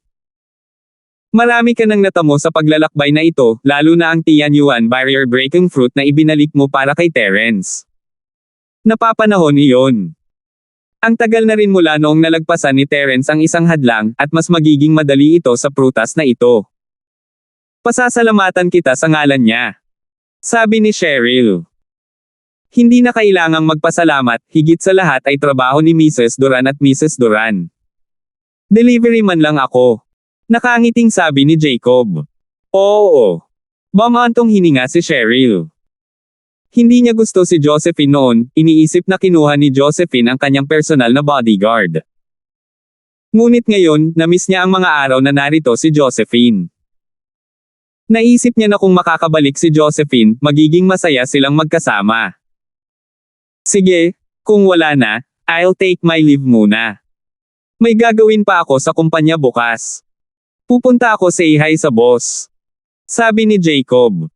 Marami ka nang natamo sa paglalakbay na ito, lalo na ang Tianyuan barrier breaking fruit na ibinalik mo para kay Terence. Napapanahon iyon. Ang tagal na rin mula noong nalagpasan ni Terence ang isang hadlang, at mas magiging madali ito sa prutas na ito. Pasasalamatan kita sa ngalan niya," sabi ni Cheryl. Hindi na kailangang magpasalamat, higit sa lahat ay trabaho ni Mrs. Duran at Mrs. Duran. "Delivery man lang ako," nakangiting sabi ni Jacob. "Oo." Bamantong hininga si Cheryl. Hindi niya gusto si Josephine noon, iniisip na kinuha ni Josephine ang kanyang personal na bodyguard. Ngunit ngayon, namiss niya ang mga araw na narito si Josephine. Naisip niya na kung makakabalik si Josephine, magiging masaya silang magkasama. "Sige, kung wala na, I'll take my leave muna. May gagawin pa ako sa kumpanya bukas. Pupunta ako say hi sa boss," sabi ni Jacob.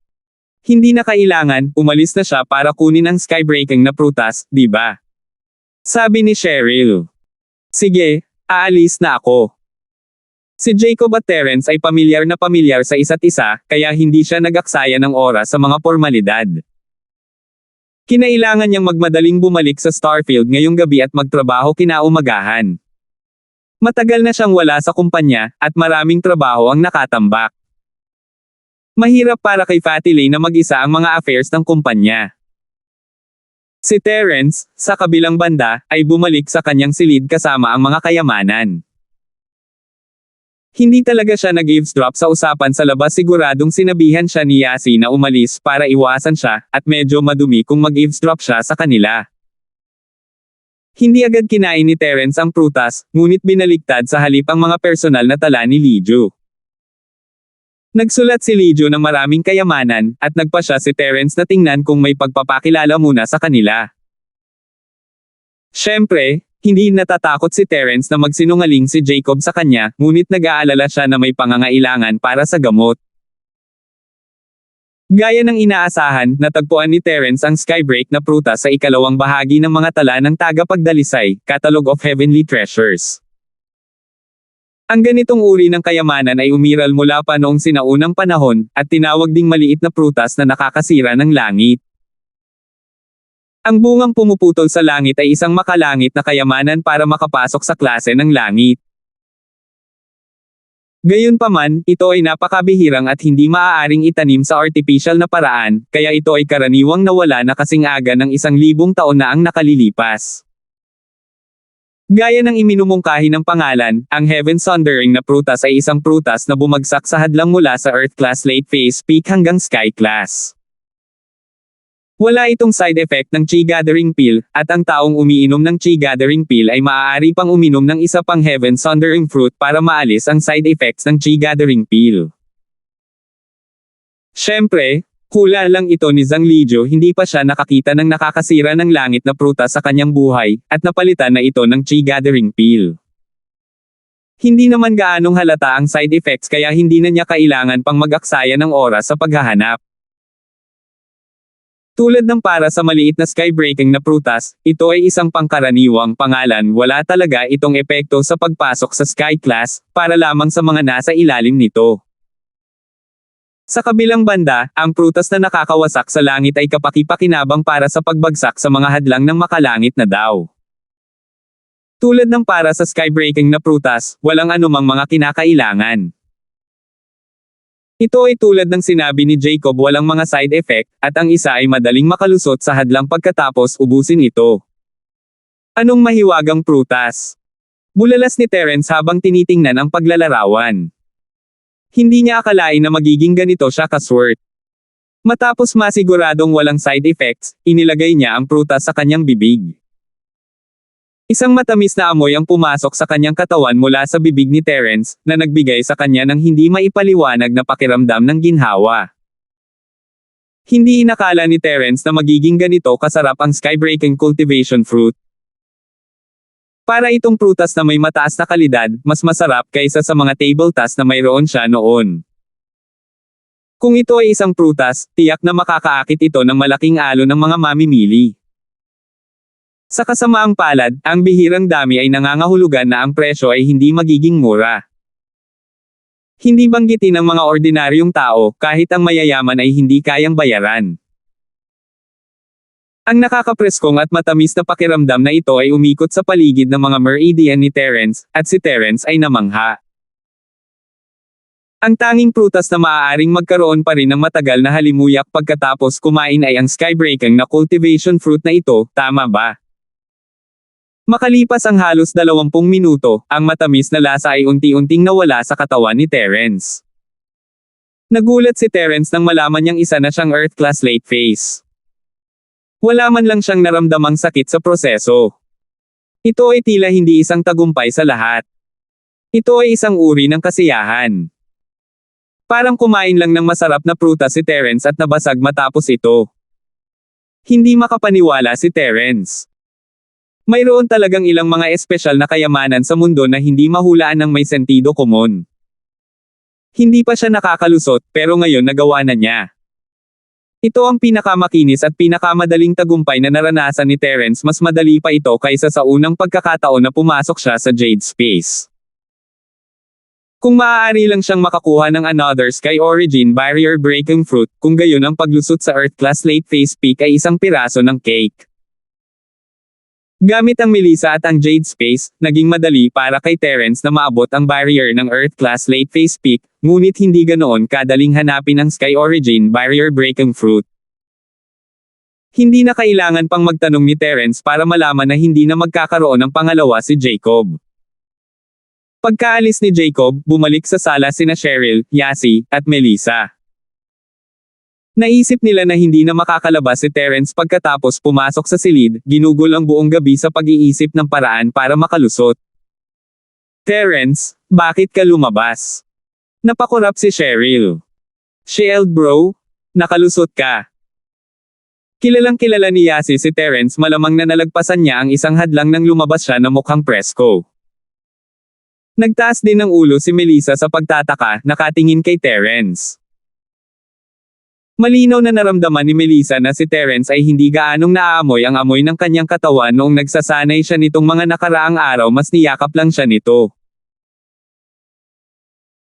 Hindi na kailangan, umalis na siya para kunin ang skybreaking na prutas, di ba? Sabi ni Cheryl. "Sige, aalis na ako." Si Jacob at Terence ay pamilyar na pamilyar sa isa't isa, kaya hindi siya nag-aksaya ng oras sa mga formalidad. Kinailangan niyang magmadaling bumalik sa Starfield ngayong gabi at magtrabaho kinaumagahan. Matagal na siyang wala sa kumpanya, at maraming trabaho ang nakatambak. Mahirap para kay Fatty Lay na mag-isa ang mga affairs ng kumpanya. Si Terence, sa kabilang banda, ay bumalik sa kanyang silid kasama ang mga kayamanan. Hindi talaga siya nag-eavesdrop sa usapan sa labas, siguradong sinabihan siya ni Yasi na umalis para iwasan siya, at medyo madumi kung mag-eavesdrop siya sa kanila. Hindi agad kinain ni Terence ang prutas, ngunit binaligtad sa halip ang mga personal na tala ni Liju. Nagsulat si Liju ng maraming kayamanan, at nagpa siya si Terence na tingnan kung may pagpapakilala muna sa kanila. Siyempre, Hindi natatakot si Terence na magsinungaling si Jacob sa kanya, ngunit nag-aalala siya na may pangangailangan para sa gamot. Gaya ng inaasahan, natagpuan ni Terence ang Skybreak na prutas sa ikalawang bahagi ng mga tala ng tagapagdalisay, Catalog of Heavenly Treasures. Ang ganitong uri ng kayamanan ay umiral mula pa noong sinaunang panahon, at tinawag ding maliit na prutas na nakakasira ng langit. Ang bungang pumuputol sa langit ay isang makalangit na kayamanan para makapasok sa klase ng langit. Gayunpaman, ito ay napakabihirang at hindi maaaring itanim sa artificial na paraan, kaya ito ay karaniwang nawala na kasing aga ng 1,000 taon na ang nakalilipas. Gaya ng iminumungkahi ng pangalan, ang Heaven Sundering na prutas ay isang prutas na bumagsak sa hadlang mula sa Earth Class Late Phase Peak hanggang Sky Class. Wala itong side effect ng Chi Gathering Pill, at ang taong umiinom ng Chi Gathering Pill ay maaari pang uminom ng isa pang Heaven Sundering Fruit para maalis ang side effects ng Chi Gathering Pill. Siyempre, hula lang ito ni Zhang Lijiu, hindi pa siya nakakita ng nakakasira ng langit na prutas sa kanyang buhay, at napalitan na ito ng Chi Gathering Pill. Hindi naman gaanong halata ang side effects kaya hindi na niya kailangan pang mag-aksaya ng oras sa paghahanap. Tulad ng para sa maliit na skybreaking na prutas, ito ay isang pangkaraniwang pangalan, wala talaga itong epekto sa pagpasok sa Sky Class, para lamang sa mga nasa ilalim nito. Sa kabilang banda, ang prutas na nakakawasak sa langit ay kapaki-pakinabang para sa pagbagsak sa mga hadlang ng makalangit na daw. Tulad ng para sa skybreaking na prutas, walang anumang mga kinakailangan. Ito ay tulad ng sinabi ni Jacob, walang mga side effect, at ang isa ay madaling makalusot sa hadlang pagkatapos ubusin ito. Anong mahiwagang prutas? Bulalas ni Terence habang tinitingnan ang paglalarawan. Hindi niya akalain na magiging ganito siya kaswert. Matapos masiguradong walang side effects, inilagay niya ang prutas sa kanyang bibig. Isang matamis na amoy ang pumasok sa kanyang katawan mula sa bibig ni Terence, na nagbigay sa kanya ng hindi maipaliwanag na pakiramdam ng ginhawa. Hindi inakala ni Terence na magiging ganito kasarap ang skybreaking cultivation fruit. Para itong prutas na may mataas na kalidad, mas masarap kaysa sa mga table tas na mayroon siya noon. Kung ito ay isang prutas, tiyak na makakaakit ito ng malaking alo ng mga mamimili. Sa kasamaang palad, ang bihirang dami ay nangangahulugan na ang presyo ay hindi magiging mura. Hindi banggitin ng mga ordinaryong tao, kahit ang mayayaman ay hindi kayang bayaran. Ang nakakapreskong at matamis na pakiramdam na ito ay umikot sa paligid ng mga meridian ni Terence, at si Terence ay namangha. Ang tanging prutas na maaaring magkaroon pa rin ng matagal na halimuyak pagkatapos kumain ay ang skybreaking na cultivation fruit na ito, tama ba? Makalipas ang halos 20 minuto, ang matamis na lasa ay unti-unting nawala sa katawan ni Terence. Nagulat si Terence nang malaman niyang isa na siyang Earth Class Late Phase. Wala man lang siyang naramdamang sakit sa proseso. Ito ay tila hindi isang tagumpay sa lahat. Ito ay isang uri ng kasiyahan. Parang kumain lang ng masarap na prutas si Terence at nabasag matapos ito. Hindi makapaniwala si Terence. Mayroon talagang ilang mga espesyal na kayamanan sa mundo na hindi mahulaan ng may sentido komon. Hindi pa siya nakakalusot, pero ngayon nagawa na niya. Ito ang pinakamakinis at pinakamadaling tagumpay na naranasan ni Terence, mas madali pa ito kaysa sa unang pagkakataon na pumasok siya sa Jade Space. Kung maaari lang siyang makakuha ng another Sky Origin Barrier Breaking Fruit, kung gayon ang paglusot sa Earth Class Late Phase Peak ay isang piraso ng cake. Gamit ang Melissa at ang Jade Space, naging madali para kay Terence na maabot ang barrier ng Earth Class Late Phase Peak, ngunit hindi ganoon kadaling hanapin ang Sky Origin Barrier Breaking Fruit. Hindi na kailangan pang magtanong ni Terence para malaman na hindi na magkakaroon ng pangalawa si Jacob. Pagkaalis ni Jacob, bumalik sa sala sina Cheryl, Yasi, at Melissa. Naisip nila na hindi na makakalabas si Terence pagkatapos pumasok sa silid, ginugol ang buong gabi sa pag-iisip ng paraan para makalusot. Terence, bakit ka lumabas? Napakurap si Cheryl. Shield bro, nakalusot ka. Kilalang kilala ni Yasi si Terence, malamang na nalagpasan niya ang isang hadlang nang lumabas siya na mukhang presko. Nagtaas din ng ulo si Melissa sa pagtataka, nakatingin kay Terence. Malinaw na naramdaman ni Melissa na si Terence ay hindi gaanong naaamoy ang amoy ng kanyang katawan noong nagsasanay siya nitong mga nakaraang araw, mas niyakap lang siya nito.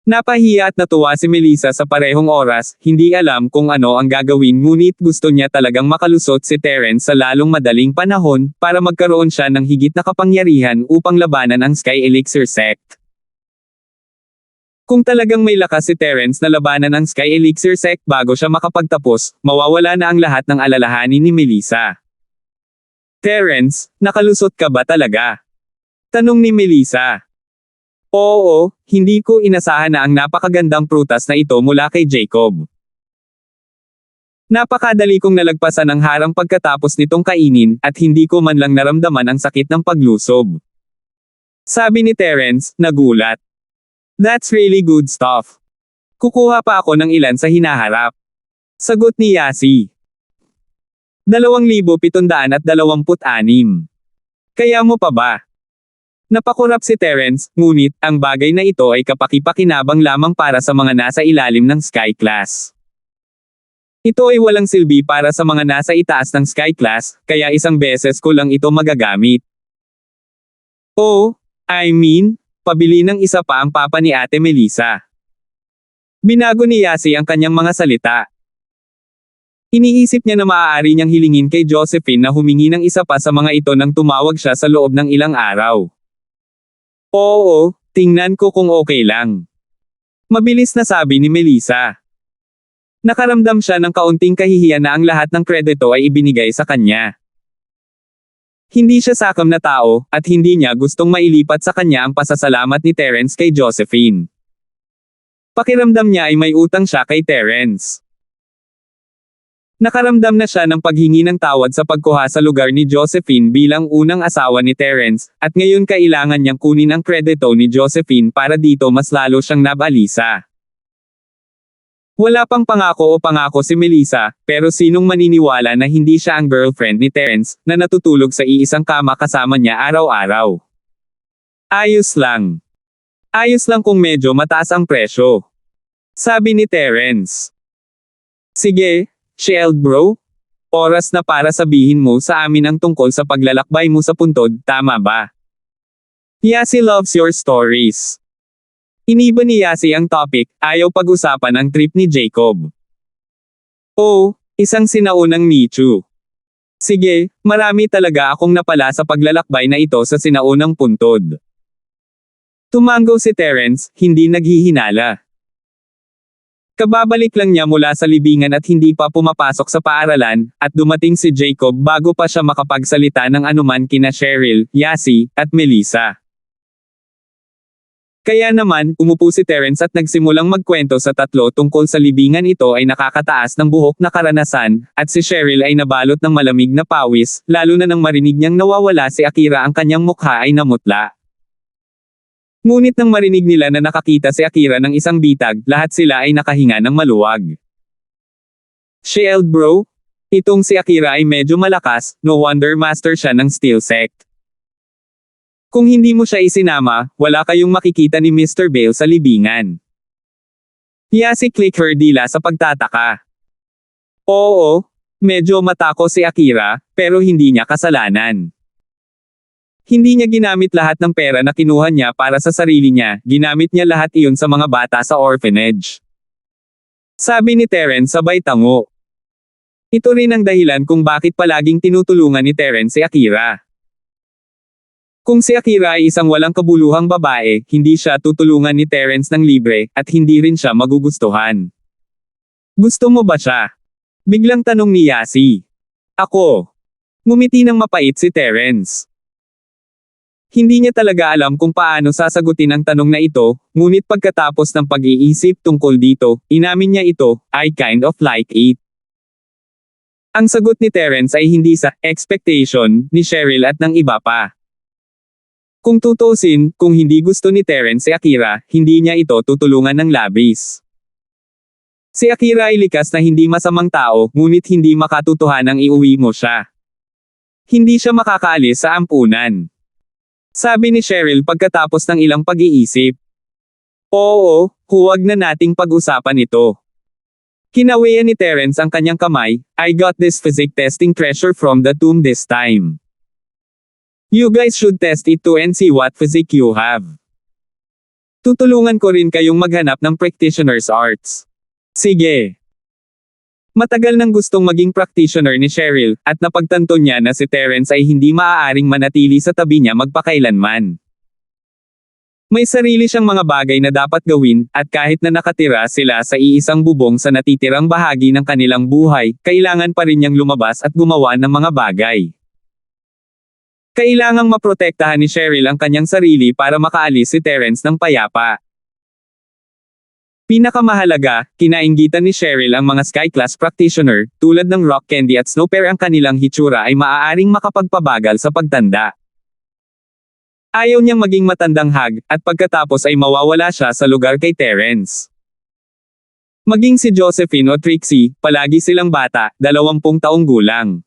Napahiya at natuwa si Melissa sa parehong oras, hindi alam kung ano ang gagawin, ngunit gusto niya talagang makalusot si Terence sa lalong madaling panahon, para magkaroon siya ng higit na kapangyarihan upang labanan ang Sky Elixir Sect. Kung talagang may lakas si Terence na labanan ang Sky Elixir Sect bago siya makapagtapos, mawawala na ang lahat ng alalahanin ni Melissa. "Terence, nakalusot ka ba talaga?" tanong ni Melissa. "Oo, hindi ko inasahan na ang napakagandang prutas na ito mula kay Jacob. Napakadali kong nalagpasan ang harang pagkatapos nitong kainin, at hindi ko man lang naramdaman ang sakit ng paglusob," sabi ni Terence, nagulat. "That's really good stuff. Kukuha pa ako ng ilan sa hinaharap," sagot ni Yasi. 2,726. "Kaya mo pa ba?" Napakurap si Terence, ngunit, ang bagay na ito ay kapaki-pakinabang lamang para sa mga nasa ilalim ng Sky Class. Ito ay walang silbi para sa mga nasa itaas ng Sky Class, kaya isang beses ko lang ito magagamit. "Oh, I mean, pabili ng isa pa ang papa ni Ate Melissa." Binago ni Yasi ang kanyang mga salita. Iniisip niya na maaari niyang hilingin kay Josephine na humingi ng isa pa sa mga ito nang tumawag siya sa loob ng ilang araw. "Oo, tingnan ko kung okay lang," mabilis na sabi ni Melissa. Nakaramdam siya ng kaunting kahihiyan na ang lahat ng kredito ay ibinigay sa kanya. Hindi siya sakam na tao, at hindi niya gustong mailipat sa kanya ang pasasalamat ni Terence kay Josephine. Pakiramdam niya ay may utang siya kay Terence. Nakaramdam na siya ng paghingi ng tawad sa pagkuha sa lugar ni Josephine bilang unang asawa ni Terence, at ngayon kailangan niyang kunin ang kredito ni Josephine para dito mas lalo siyang nabalisa. Wala pang pangako si Melissa, pero sinong maniniwala na hindi siya ang girlfriend ni Terence, na natutulog sa iisang kama kasama niya araw-araw. Ayos lang kung medyo mataas ang presyo, sabi ni Terence. "Sige, Shield bro. Oras na para sabihin mo sa amin ang tungkol sa paglalakbay mo sa puntod, tama ba?" Yasi loves your stories. Iniba ni Yasi ang topic, ayaw pag-usapan ang trip ni Jacob. "Oh, isang sinaunang Michu. Sige, marami talaga akong napala sa paglalakbay na ito sa sinaunang puntod." Tumango si Terence, hindi naghihinala. Kababalik lang niya mula sa libingan at hindi pa pumapasok sa paaralan, at dumating si Jacob bago pa siya makapagsalita ng anuman kina Cheryl, Yasi, at Melissa. Kaya naman, umupo si Terence at nagsimulang magkwento sa tatlo tungkol sa libingan. Ito ay nakakataas ng buhok na karanasan, at si Cheryl ay nabalot ng malamig na pawis, lalo na nang marinig niyang nawawala si Akira, ang kanyang mukha ay namutla. Ngunit nang marinig nila na nakakita si Akira ng isang bitag, lahat sila ay nakahinga ng maluwag. "Shield bro? Itong si Akira ay medyo malakas, no wonder master siya ng Steel Sect. Kung hindi mo siya isinama, wala kayong makikita ni Mr. Bale sa libingan." Yasi click her dila sa pagtataka. Oo, medyo matako si Akira, pero hindi niya kasalanan. Hindi niya ginamit lahat ng pera na kinuha niya para sa sarili niya, ginamit niya lahat iyon sa mga bata sa orphanage. Sabi ni Terence sabay tango. Ito rin ang dahilan kung bakit palaging tinutulungan ni Terence si Akira. Kung si Akira ay isang walang kabuluhang babae, hindi siya tutulungan ni Terence ng libre, at hindi rin siya magugustuhan. "Gusto mo ba siya?" biglang tanong ni Yasi. "Ako." Ngumiti ng mapait si Terence. Hindi niya talaga alam kung paano sasagutin ang tanong na ito, ngunit pagkatapos ng pag-iisip tungkol dito, inamin niya ito, "I kind of like it." Ang sagot ni Terence ay hindi sa expectation ni Cheryl at ng iba pa. Kung tutuusin, kung hindi gusto ni Terence si Akira, hindi niya ito tutulungan ng labis. Si Akira ay likas na hindi masamang tao, ngunit hindi makatotohanang iuwi mo siya. Hindi siya makakaalis sa ampunan. Sabi ni Cheryl pagkatapos ng ilang pag-iisip. Oo, huwag na nating pag-usapan ito. Kinawian ni Terence ang kanyang kamay. I got this physics testing treasure from the tomb this time. You guys should test it too and see what physics you have. Tutulungan ko rin kayong maghanap ng practitioner's arts. Sige. Matagal nang gustong maging practitioner ni Cheryl, at napagtanto niya na si Terence ay hindi maaaring manatili sa tabi niya magpakailanman. May sarili siyang mga bagay na dapat gawin, at kahit na nakatira sila sa iisang bubong sa natitirang bahagi ng kanilang buhay, kailangan pa rin niyang lumabas at gumawa ng mga bagay. Kailangang maprotektahan ni Cheryl ang kanyang sarili para makaalis si Terence ng payapa. Pinakamahalaga, kinainggitan ni Cheryl ang mga sky-class practitioner, tulad ng Rock Candy at Snowper. Ang kanilang hitsura ay maaaring makapagpabagal sa pagtanda. Ayaw niyang maging matandang hag, at pagkatapos ay mawawala siya sa lugar kay Terence. Maging si Josephine o Trixie, palagi silang bata, 20 taong gulang.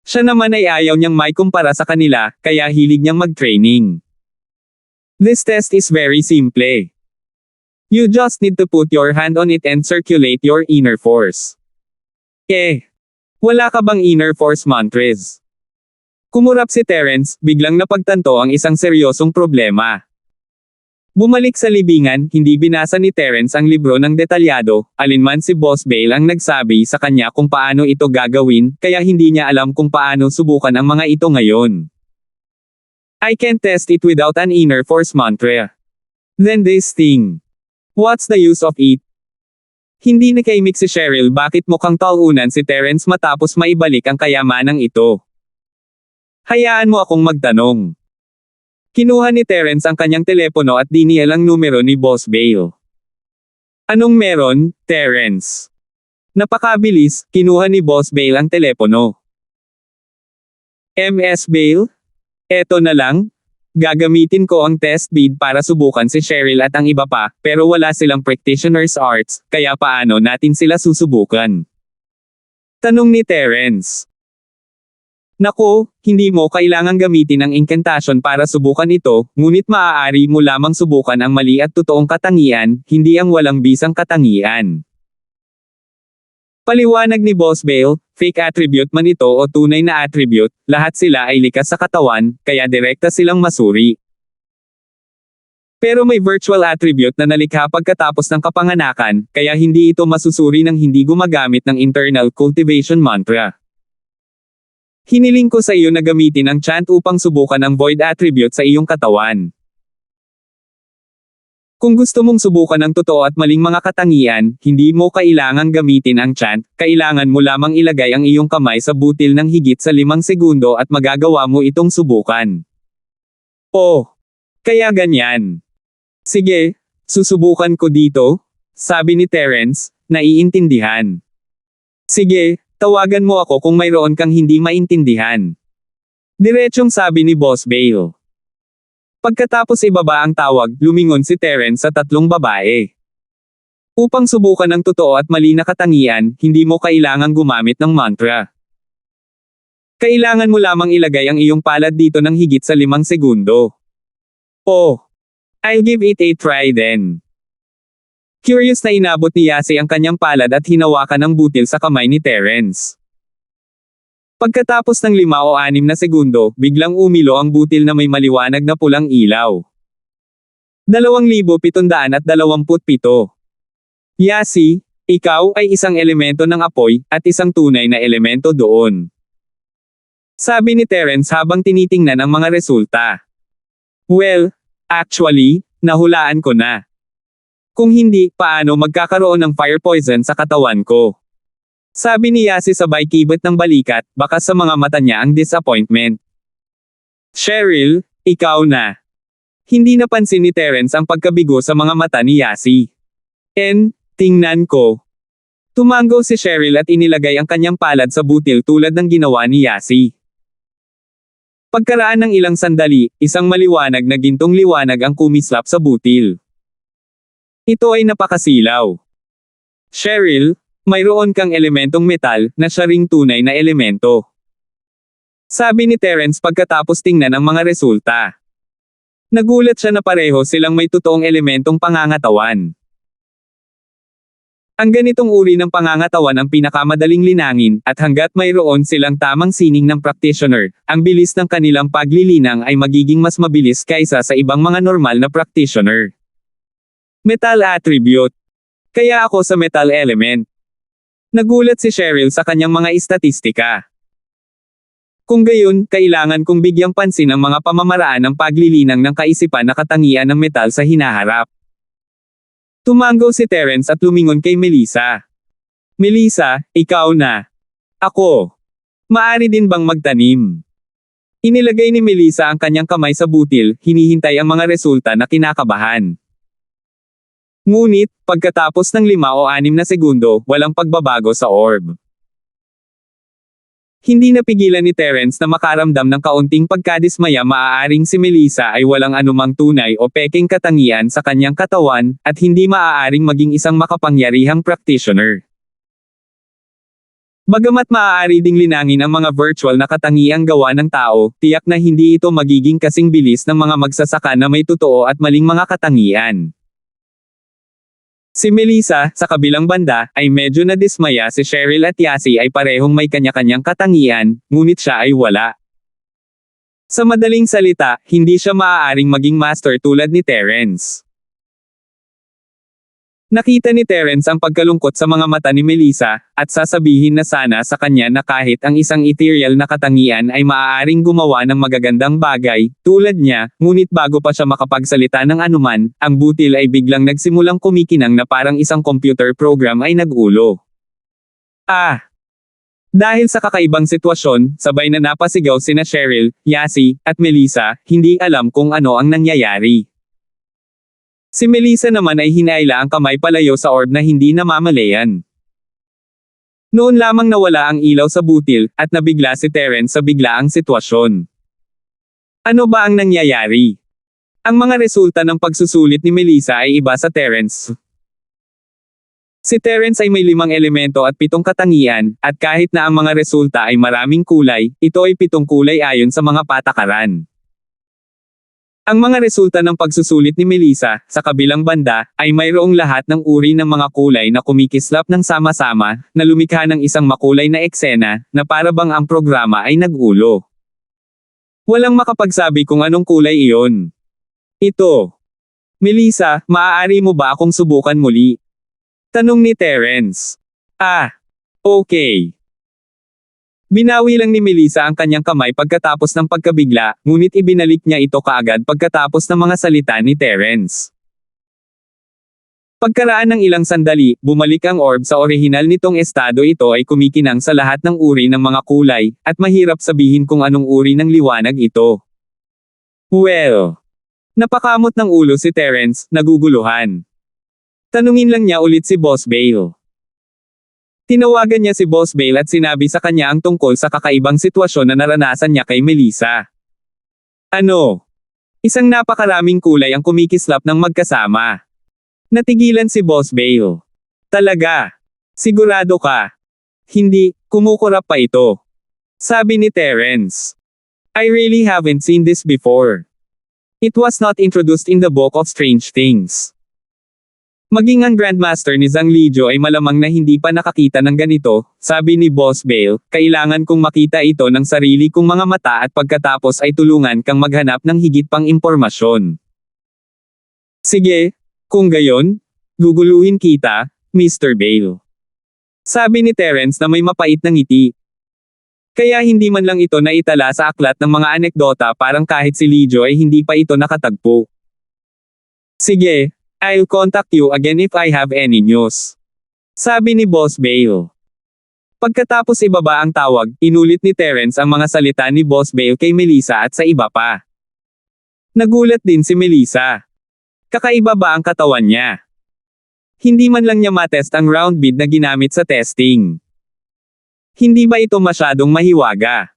Siya naman ay ayaw niyang may kumpara sa kanila, kaya hilig niyang mag-training. This test is very simple. You just need to put your hand on it and circulate your inner force. Wala ka bang inner force mantras? Kumurap si Terence, biglang napagtanto ang isang seryosong problema. Bumalik sa libingan, hindi binasa ni Terence ang libro ng detalyado, alinman si Boss Bale ang nagsabi sa kanya kung paano ito gagawin, kaya hindi niya alam kung paano subukan ang mga ito ngayon. I can't test it without an inner force mantra. Then this thing. What's the use of it? Hindi nakaimik si Cheryl bakit mukhang taunan si Terence matapos maibalik ang kayamanang ito. Hayaan mo akong magtanong. Kinuha ni Terence ang kanyang telepono at dinial ang numero ni Boss Bale. Anong meron, Terence? Napakabilis, kinuha ni Boss Bale ang telepono. MS Bale? Eto na lang. Gagamitin ko ang test bead para subukan si Cheryl at ang iba pa, pero wala silang practitioner's arts, kaya paano natin sila susubukan? Tanong ni Terence. Naku, hindi mo kailangang gamitin ang incantation para subukan ito, ngunit maaari mo lamang subukan ang mali at totoong katangian, hindi ang walang bisang katangian. Paliwanag ni Boss Bale, fake attribute man ito o tunay na attribute, lahat sila ay likas sa katawan, kaya direkta silang masuri. Pero may virtual attribute na nalikha pagkatapos ng kapanganakan, kaya hindi ito masusuri ng hindi gumagamit ng internal cultivation mantra. Hiniling ko sa iyo na gamitin ang chant upang subukan ang void attribute sa iyong katawan. Kung gusto mong subukan ang totoo at maling mga katangian, hindi mo kailangang gamitin ang chant, kailangan mo lamang ilagay ang iyong kamay sa butil ng higit sa 5 segundo at magagawa mo itong subukan. Oh, kaya ganyan. Sige, susubukan ko dito, sabi ni Terence, naiintindihan. Sige, tawagan mo ako kung mayroon kang hindi maintindihan. Diretsong sabi ni Boss Bale. Pagkatapos ibaba ang tawag, lumingon si Terence sa 3 babae. Upang subukan ang totoo at mali na katangian, hindi mo kailangang gumamit ng mantra. Kailangan mo lamang ilagay ang iyong palad dito ng higit sa 5 segundo. Oh, I'll give it a try then. Curious na inabot ni Yasi ang kanyang palad at hinawakan ang butil sa kamay ni Terence. Pagkatapos ng 5 o 6 na segundo, biglang umilo ang butil na may maliwanag na pulang ilaw. 2,727. Yasi, ikaw ay isang elemento ng apoy, at isang tunay na elemento doon. Sabi ni Terence habang tinitingnan ang mga resulta. Well, actually, nahulaan ko na. Kung hindi, paano magkakaroon ng fire poison sa katawan ko? Sabi ni Yasi sabay kibot ng balikat, baka sa mga mata niya ang disappointment. Cheryl, ikaw na. Hindi napansin ni Terence ang pagkabigo sa mga mata ni Yasi. Tingnan ko. Tumango si Cheryl at inilagay ang kanyang palad sa butil tulad ng ginawa ni Yasi. Pagkaraan ng ilang sandali, isang maliwanag na gintong liwanag ang kumislap sa butil. Ito ay napakasilaw. Cheryl, mayroon kang elementong metal na siya ring tunay na elemento. Sabi ni Terence pagkatapos tingnan ang mga resulta. Nagulat siya na pareho silang may totoong elementong pangangatawan. Ang ganitong uri ng pangangatawan ang pinakamadaling linangin, at hanggat mayroon silang tamang sining ng practitioner, ang bilis ng kanilang paglilinang ay magiging mas mabilis kaysa sa ibang mga normal na practitioner. Metal attribute. Kaya ako sa metal element. Nagulat si Cheryl sa kanyang mga istatistika. Kung gayon, kailangan kong bigyang pansin ang mga pamamaraan ng paglilinang ng kaisipan na katangian ng metal sa hinaharap. Tumango si Terence at lumingon kay Melissa. Melissa, ikaw na. Ako. Maari din bang magtanim? Inilagay ni Melissa ang kanyang kamay sa butil, hinihintay ang mga resulta na kinakabahan. Ngunit, pagkatapos ng 5 o 6 na segundo, walang pagbabago sa orb. Hindi napigilan ni Terence na makaramdam ng kaunting pagkadismaya, maaaring si Melissa ay walang anumang tunay o pekeng katangian sa kanyang katawan, at hindi maaaring maging isang makapangyarihang practitioner. Bagamat maaari ding linangin ang mga virtual na katangiang gawa ng tao, tiyak na hindi ito magiging kasing bilis ng mga magsasaka na may totoo at maling mga katangian. Si Melissa, sa kabilang banda, ay medyo nadismaya. Si Cheryl at Yasi ay parehong may kanya-kanyang katangian, ngunit siya ay wala. Sa madaling salita, hindi siya maaaring maging master tulad ni Terence. Nakita ni Terence ang pagkalungkot sa mga mata ni Melissa, at sasabihin na sana sa kanya na kahit ang isang ethereal na katangian ay maaaring gumawa ng magagandang bagay, tulad niya, ngunit bago pa siya makapagsalita ng anuman, ang butil ay biglang nagsimulang kumikinang na parang isang computer program ay nag-ulo. Dahil sa kakaibang sitwasyon, sabay na napasigaw sina Cheryl, Yasi, at Melissa, hindi alam kung ano ang nangyayari. Si Melissa naman ay hinaila ang kamay palayo sa orb na hindi namamalayan. Noon lamang nawala ang ilaw sa butil, at nabigla si Terence sa biglaang sitwasyon. Ano ba ang nangyayari? Ang mga resulta ng pagsusulit ni Melissa ay iba sa Terence. Si Terence ay may 5 elemento at 7 katangian, at kahit na ang mga resulta ay maraming kulay, ito ay 7 kulay ayon sa mga patakaran. Ang mga resulta ng pagsusulit ni Melissa, sa kabilang banda, ay mayroong lahat ng uri ng mga kulay na kumikislap ng sama-sama, na lumikha ng isang makulay na eksena, na para bang ang programa ay nag-ulo. Walang makapagsabi kung anong kulay iyon. Ito. Melissa, maaari mo ba akong subukan muli? Tanong ni Terence. Okay. Binawi lang ni Melissa ang kanyang kamay pagkatapos ng pagkabigla, ngunit ibinalik niya ito kaagad pagkatapos ng mga salita ni Terence. Pagkaraan ng ilang sandali, bumalik ang orb sa orihinal nitong estado. Ito ay kumikinang sa lahat ng uri ng mga kulay, at mahirap sabihin kung anong uri ng liwanag ito. Well. Napakamot ng ulo si Terence, naguguluhan. Tanungin lang niya ulit si Boss Bale. Tinawagan niya si Boss Bale at sinabi sa kanya ang tungkol sa kakaibang sitwasyon na naranasan niya kay Melissa. Isang napakaraming kulay ang kumikislap ng magkasama. Natigilan si Boss Bale. Talaga? Sigurado ka? Hindi, kumukurap pa ito. Sabi ni Terence. I really haven't seen this before. It was not introduced in the Book of Strange Things. Maging ang Grandmaster ni Zhang Lijiu ay malamang na hindi pa nakakita ng ganito, sabi ni Boss Bale, kailangan kong makita ito ng sarili kong mga mata at pagkatapos ay tulungan kang maghanap ng higit pang impormasyon. Sige, kung gayon, guguluhin kita, Mr. Bale. Sabi ni Terence na may mapait na ngiti. Kaya hindi man lang ito naitala sa aklat ng mga anekdota, parang kahit si Lijiu ay hindi pa ito nakatagpo. Sige. I'll contact you again if I have any news. Sabi ni Boss Bale. Pagkatapos ibaba ang tawag, inulit ni Terence ang mga salita ni Boss Bale kay Melissa at sa iba pa. Nagulat din si Melissa. Kakaiba ba ang katawan niya? Hindi man lang niya matest ang round bead na ginamit sa testing. Hindi ba ito masyadong mahiwaga?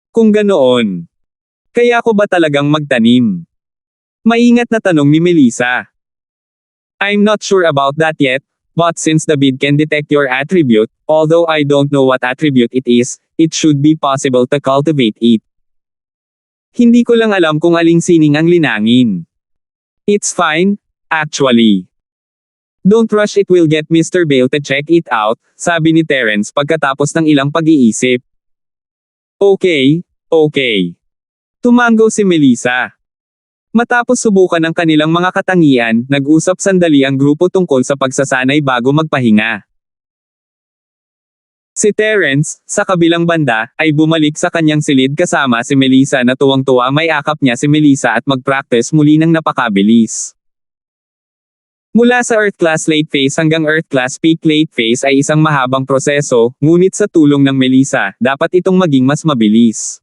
Kung ganoon, kaya ko ba talagang magtanim? Maingat na tanong ni Melissa. I'm not sure about that yet, but since the bid can detect your attribute, although I don't know what attribute it is, it should be possible to cultivate it. Hindi ko lang alam kung aling sining ang linangin. It's fine, actually. Don't rush, it will get Mr. Bale to check it out, sabi ni Terence pagkatapos ng ilang pag-iisip. Okay. Tumango si Melissa. Matapos subukan ang kanilang mga katangian, nag-usap sandali ang grupo tungkol sa pagsasanay bago magpahinga. Si Terence, sa kabilang banda, ay bumalik sa kanyang silid kasama si Melissa na tuwang-tuwa may akap niya si Melissa at mag-practice muli ng napakabilis. Mula sa Earth Class Late Phase hanggang Earth Class Peak Late Phase ay isang mahabang proseso, ngunit sa tulong ng Melissa, dapat itong maging mas mabilis.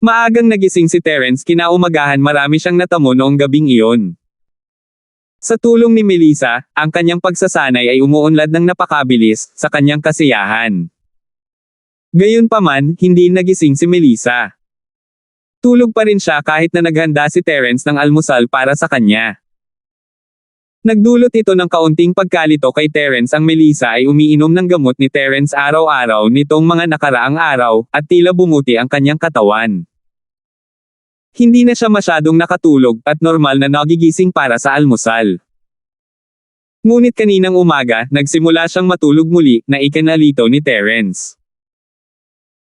Maagang nagising si Terence kinaumagahan, marami siyang natamo noong gabing iyon. Sa tulong ni Melissa, ang kanyang pagsasanay ay umuunlad ng napakabilis sa kanyang kasiyahan. Gayunpaman, hindi nagising si Melissa. Tulog pa rin siya kahit na naghanda si Terence ng almusal para sa kanya. Nagdulot ito ng kaunting pagkalito kay Terence. Ang Melissa ay umiinom ng gamot ni Terence araw-araw nitong mga nakaraang araw, at tila bumuti ang kanyang katawan. Hindi na siya masyadong nakatulog at normal na nagigising para sa almusal. Ngunit kaninang umaga, nagsimula siyang matulog muli na ikinalito ni Terence.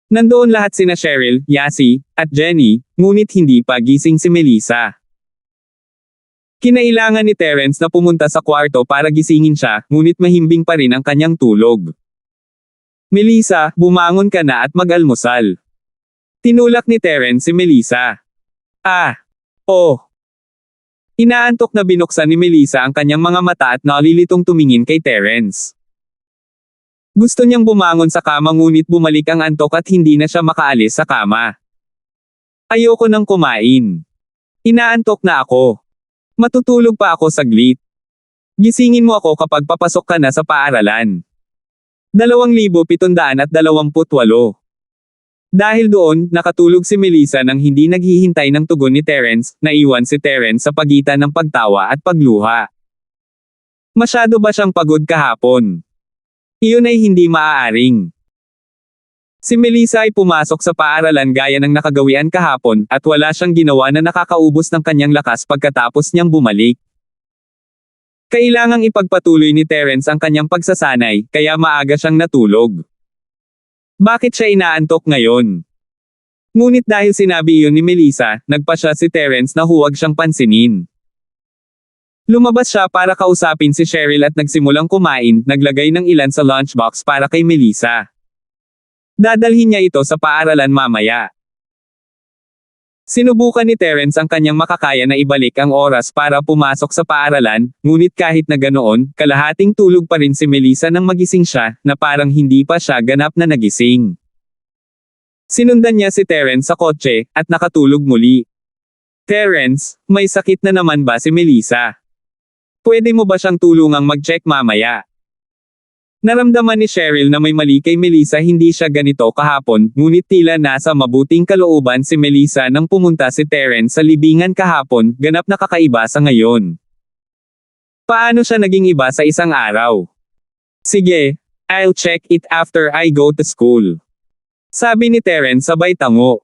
Nandoon lahat sina Cheryl, Yasi, at Jenny, ngunit hindi pa gising si Melissa. Kinailangan ni Terence na pumunta sa kwarto para gisingin siya, ngunit mahimbing pa rin ang kanyang tulog. Melissa, bumangon ka na at mag-almusal. Tinulak ni Terence si Melissa. Inaantok na binuksan ni Melissa ang kanyang mga mata at nalilitong tumingin kay Terence. Gusto niyang bumangon sa kama ngunit bumalik ang antok at hindi na siya makaalis sa kama. Ayoko nang kumain. Inaantok na ako. Matutulog pa ako saglit. Gisingin mo ako kapag papasok ka na sa paaralan. 2,728. Dahil doon, nakatulog si Melissa nang hindi naghihintay ng tugon ni Terence, naiwan si Terence sa pagitan ng pagtawa at pagluha. Masyado ba siyang pagod kahapon? Iyon ay hindi maaaring. Si Melissa ay pumasok sa paaralan gaya ng nakagawian kahapon, at wala siyang ginawa na nakakaubos ng kanyang lakas pagkatapos niyang bumalik. Kailangang ipagpatuloy ni Terence ang kanyang pagsasanay, kaya maaga siyang natulog. Bakit siya inaantok ngayon? Ngunit dahil sinabi iyon ni Melissa, nagpasya si Terence na huwag siyang pansinin. Lumabas siya para kausapin si Cheryl at nagsimulang kumain, naglagay ng ilan sa lunchbox para kay Melissa. Dadalhin niya ito sa paaralan mamaya. Sinubukan ni Terence ang kanyang makakaya na ibalik ang oras para pumasok sa paaralan, ngunit kahit na ganoon, kalahating tulog pa rin si Melissa nang magising siya, na parang hindi pa siya ganap na nagising. Sinundan niya si Terence sa kotse, at nakatulog muli. Terence, may sakit na naman ba si Melissa? Pwede mo ba siyang tulungang mag-check mamaya? Naramdaman ni Cheryl na may mali kay Melissa, hindi siya ganito kahapon, ngunit tila nasa mabuting kalooban si Melissa nang pumunta si Terence sa libingan kahapon, ganap na kakaiba sa ngayon. Paano siya naging iba sa isang araw? Sige, I'll check it after I go to school. Sabi ni Terence sabay tango.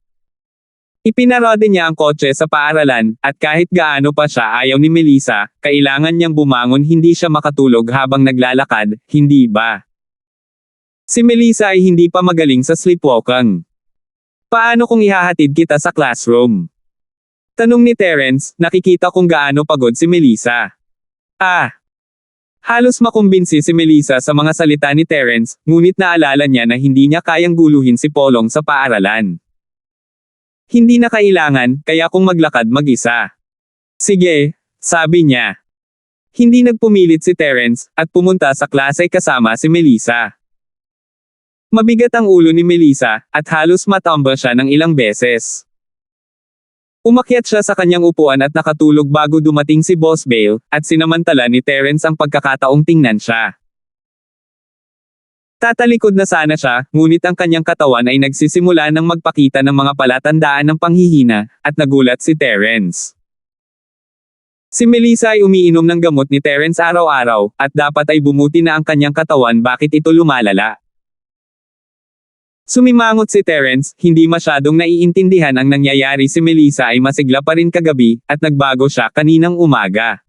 Ipinarode niya ang kotse sa paaralan, at kahit gaano pa siya ayaw ni Melissa, kailangan niyang bumangon, hindi siya makatulog habang naglalakad, hindi ba? Si Melissa ay hindi pa magaling sa sleepwalking. Paano kung ihahatid kita sa classroom? Tanong ni Terence, nakikita kung gaano pagod si Melissa. Halos makumbinsi si Melissa sa mga salita ni Terence, ngunit naalala niya na hindi niya kayang guluhin si Polong sa paaralan. Hindi na kailangan, kaya kung maglakad mag-isa. Sige, sabi niya. Hindi nagpumilit si Terence, at pumunta sa klase kasama si Melissa. Mabigat ang ulo ni Melissa, at halos matumba siya ng ilang beses. Umakyat siya sa kanyang upuan at nakatulog bago dumating si Boss Bale, at sinamantala ni Terence ang pagkakataong tingnan siya. Tatalikod na sana siya, ngunit ang kanyang katawan ay nagsisimula ng magpakita ng mga palatandaan ng panghihina, at nagulat si Terence. Si Melissa ay umiinom ng gamot ni Terence araw-araw, at dapat ay bumuti na ang kanyang katawan, bakit ito lumalala? Sumimangot si Terence, hindi masyadong naiintindihan ang nangyayari. Si Melissa ay masigla pa rin kagabi, at nagbago siya kaninang umaga.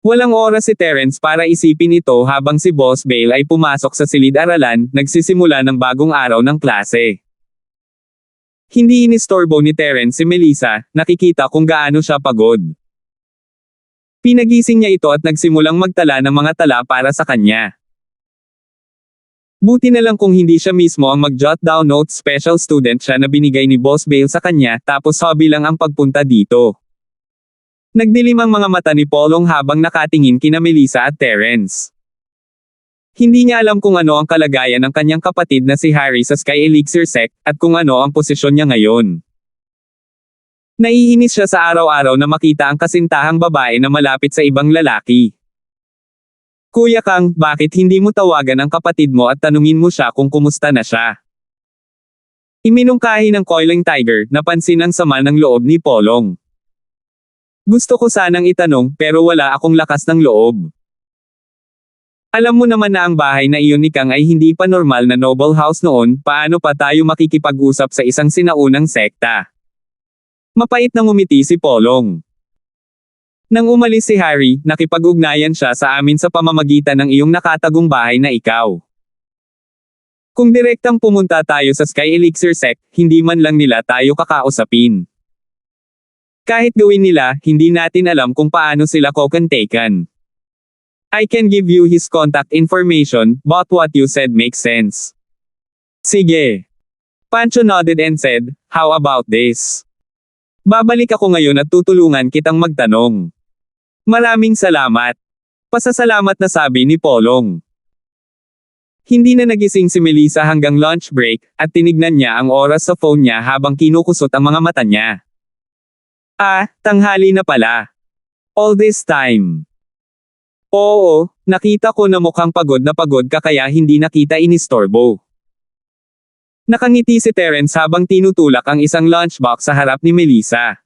Walang oras si Terence para isipin ito habang si Boss Bale ay pumasok sa silid-aralan, nagsisimula ng bagong araw ng klase. Hindi inistorbo ni Terence si Melissa, nakikita kung gaano siya pagod. Pinagising niya ito at nagsimulang magtala ng mga tala para sa kanya. Buti na lang kung hindi siya mismo ang mag-jot down notes, special student siya na binigay ni Boss Bale sa kanya, tapos hobby lang ang pagpunta dito. Nagdilim ang mga mata ni Polong habang nakatingin kina Melissa at Terence. Hindi niya alam kung ano ang kalagayan ng kanyang kapatid na si Harry sa Sky Elixir Sect, at kung ano ang posisyon niya ngayon. Naiinis siya sa araw-araw na makita ang kasintahang babae na malapit sa ibang lalaki. Kuya Kang, bakit hindi mo tawagan ang kapatid mo at tanungin mo siya kung kumusta na siya? Iminungkahi ng Coiling Tiger, napansin ang sama ng loob ni Polong. Gusto ko sanang itanong, pero wala akong lakas ng loob. Alam mo naman na ang bahay na iyon ni Kang ay hindi pa normal na noble house noon, paano pa tayo makikipag-usap sa isang sinaunang sekta? Mapait na ngumiti si Polong. Nang umalis si Harry, nakipag-ugnayan siya sa amin sa pamamagitan ng iyong nakatagong bahay na ikaw. Kung direktang pumunta tayo sa Sky Elixir Sect, hindi man lang nila tayo kakausapin. Kahit gawin nila, hindi natin alam kung paano sila kokontaken. I can give you his contact information, but what you said makes sense. Sige. Pancho nodded and said, how about this? Babalik ako ngayon at tutulungan kitang magtanong. Maraming salamat. Pasasalamat na sabi ni Polong. Hindi na nagising si Melissa hanggang lunch break, at tinignan niya ang oras sa phone niya habang kinukusot ang mga mata niya. Ah, tanghali na pala. All this time. Oo, nakita ko na mukhang pagod na pagod ka kaya hindi nakita inistorbo. Nakangiti si Terence habang tinutulak ang isang lunchbox sa harap ni Melissa.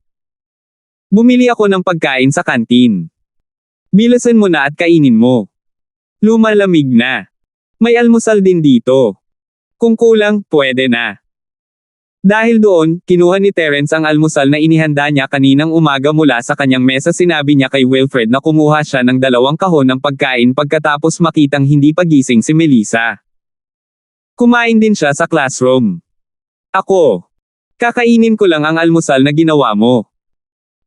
Bumili ako ng pagkain sa kantin. Bilasan mo na at kainin mo. Lumalamig na. May almusal din dito. Kung kulang, pwede na. Dahil doon, kinuha ni Terence ang almusal na inihanda niya kaninang umaga mula sa kanyang mesa. Sinabi niya kay Wilfred na kumuha siya ng 2 kahon ng pagkain pagkatapos makitang hindi pagising si Melissa. Kumain din siya sa classroom. Ako. Kakainin ko lang ang almusal na ginawa mo.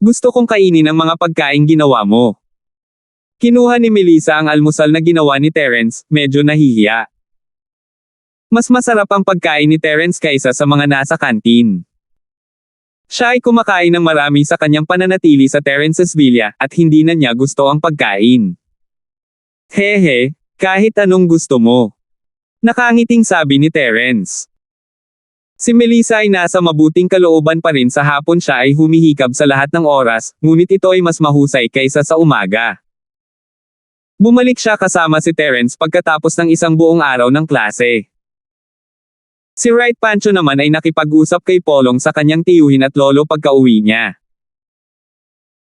Gusto kong kainin ang mga pagkain ginawa mo. Kinuha ni Melissa ang almusal na ginawa ni Terence, medyo nahihiya. Mas masarap ang pagkain ni Terence kaysa sa mga nasa kantin. Siya ay kumakain ng marami sa kanyang pananatili sa Terence's Villa, at hindi na niya gusto ang pagkain. Hehe, kahit anong gusto mo. Nakangiting sabi ni Terence. Si Melissa ay nasa mabuting kalooban pa rin. Sa hapon siya ay humihikab sa lahat ng oras, ngunit ito ay mas mahusay kaysa sa umaga. Bumalik siya kasama si Terence pagkatapos ng isang buong araw ng klase. Si Right Pancho naman ay nakipag-usap kay Polong sa kanyang tiyuhin at lolo pagka-uwi niya.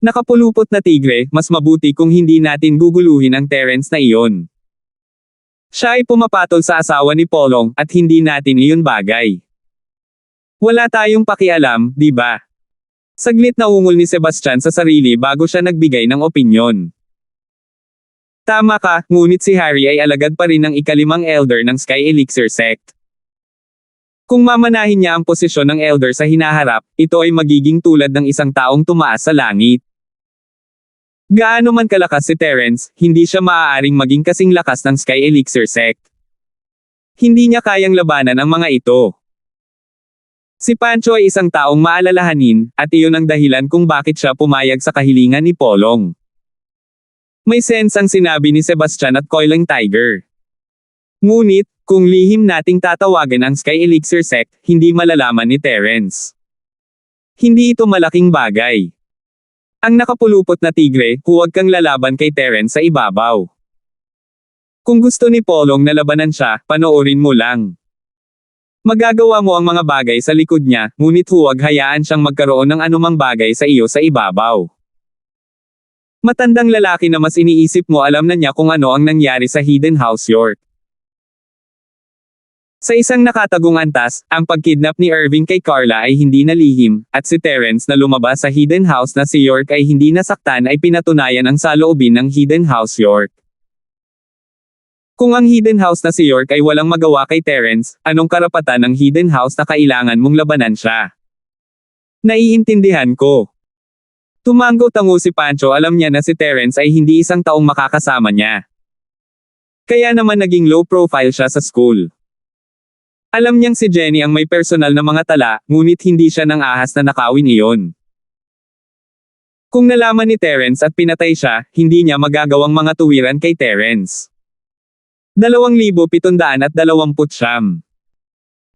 Nakapulupot na tigre, mas mabuti kung hindi natin guguluhin ang Terence na iyon. Siya ay pumapatol sa asawa ni Polong, at hindi natin iyon bagay. Wala tayong pakialam, di ba? Saglit na ungol ni Sebastian sa sarili bago siya nagbigay ng opinyon. Tama ka, ngunit si Harry ay alagad pa rin ng ika-5 elder ng Sky Elixir Sect. Kung mamanahin niya ang posisyon ng elder sa hinaharap, ito ay magiging tulad ng isang taong tumaas sa langit. Gaano man kalakas si Terence, hindi siya maaaring maging kasing lakas ng Sky Elixir Sect. Hindi niya kayang labanan ang mga ito. Si Pancho ay isang taong maalalahanin, at iyon ang dahilan kung bakit siya pumayag sa kahilingan ni Polong. May sense ang sinabi ni Sebastian at Coiling Tiger. Ngunit, kung lihim nating tatawagan ang Sky Elixir Sect, hindi malalaman ni Terence. Hindi ito malaking bagay. Ang nakapulupot na tigre, huwag kang lalaban kay Terence sa ibabaw. Kung gusto ni Polong na labanan siya, panoorin mo lang. Magagawa mo ang mga bagay sa likod niya, ngunit huwag hayaan siyang magkaroon ng anumang bagay sa iyo sa ibabaw. Matandang lalaki na mas iniisip mo alam na niya kung ano ang nangyari sa Hidden House York. Sa isang nakatagong antas, ang pagkidnap ni Irving kay Carla ay hindi nalihim, at si Terence na lumabas sa Hidden House na si York ay hindi nasaktan ay pinatunayan ang saloobin ng Hidden House York. Kung ang Hidden House na si York ay walang magawa kay Terence, anong karapatan ng Hidden House na kailangan mong labanan siya? Naiintindihan ko. Tumango-tango si Pancho, alam niya na si Terence ay hindi isang taong makakasama niya. Kaya naman naging low profile siya sa school. Alam niyang si Jenny ang may personal na mga tala, ngunit hindi siya nang ahas na nakawin iyon. Kung nalaman ni Terence at pinatay siya, hindi niya magagawang mga tuwiran kay Terence. 2,729.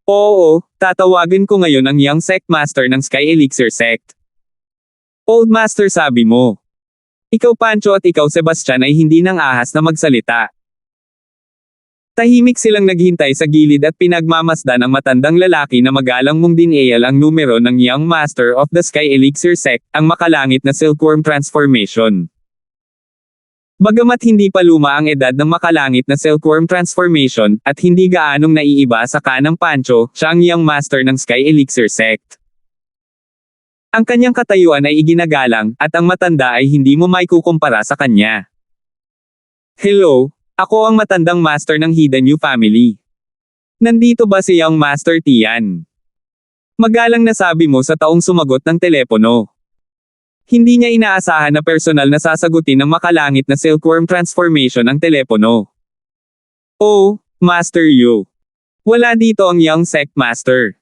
Oo, tatawagin ko ngayon ang Young Sect Master ng Sky Elixir Sect. Old Master, sabi mo. Ikaw Pancho at ikaw Sebastian ay hindi nang ahas na magsalita. Tahimik silang naghintay sa gilid at pinagmamasdan ang matandang lalaki na magalang mong dineyal ang numero ng Young Master of the Sky Elixir Sect, ang makalangit na Silkworm Transformation. Bagamat hindi pa luma ang edad ng makalangit na Silkworm Transformation, at hindi gaanong naiiba sa kanang Pancho, siya ang Young Master ng Sky Elixir Sect. Ang kanyang katayuan ay iginagalang, at ang matanda ay hindi mo maikukumpara sa kanya. Hello, ako ang matandang master ng Hidden U family. Nandito ba si Young Master Tian? Magalang na sabi mo sa taong sumagot ng telepono. Hindi niya inaasahan na personal na sasagutin ng makalangit na Silkworm Transformation ang telepono. Oh, Master Yu. Wala dito ang Young Sect Master.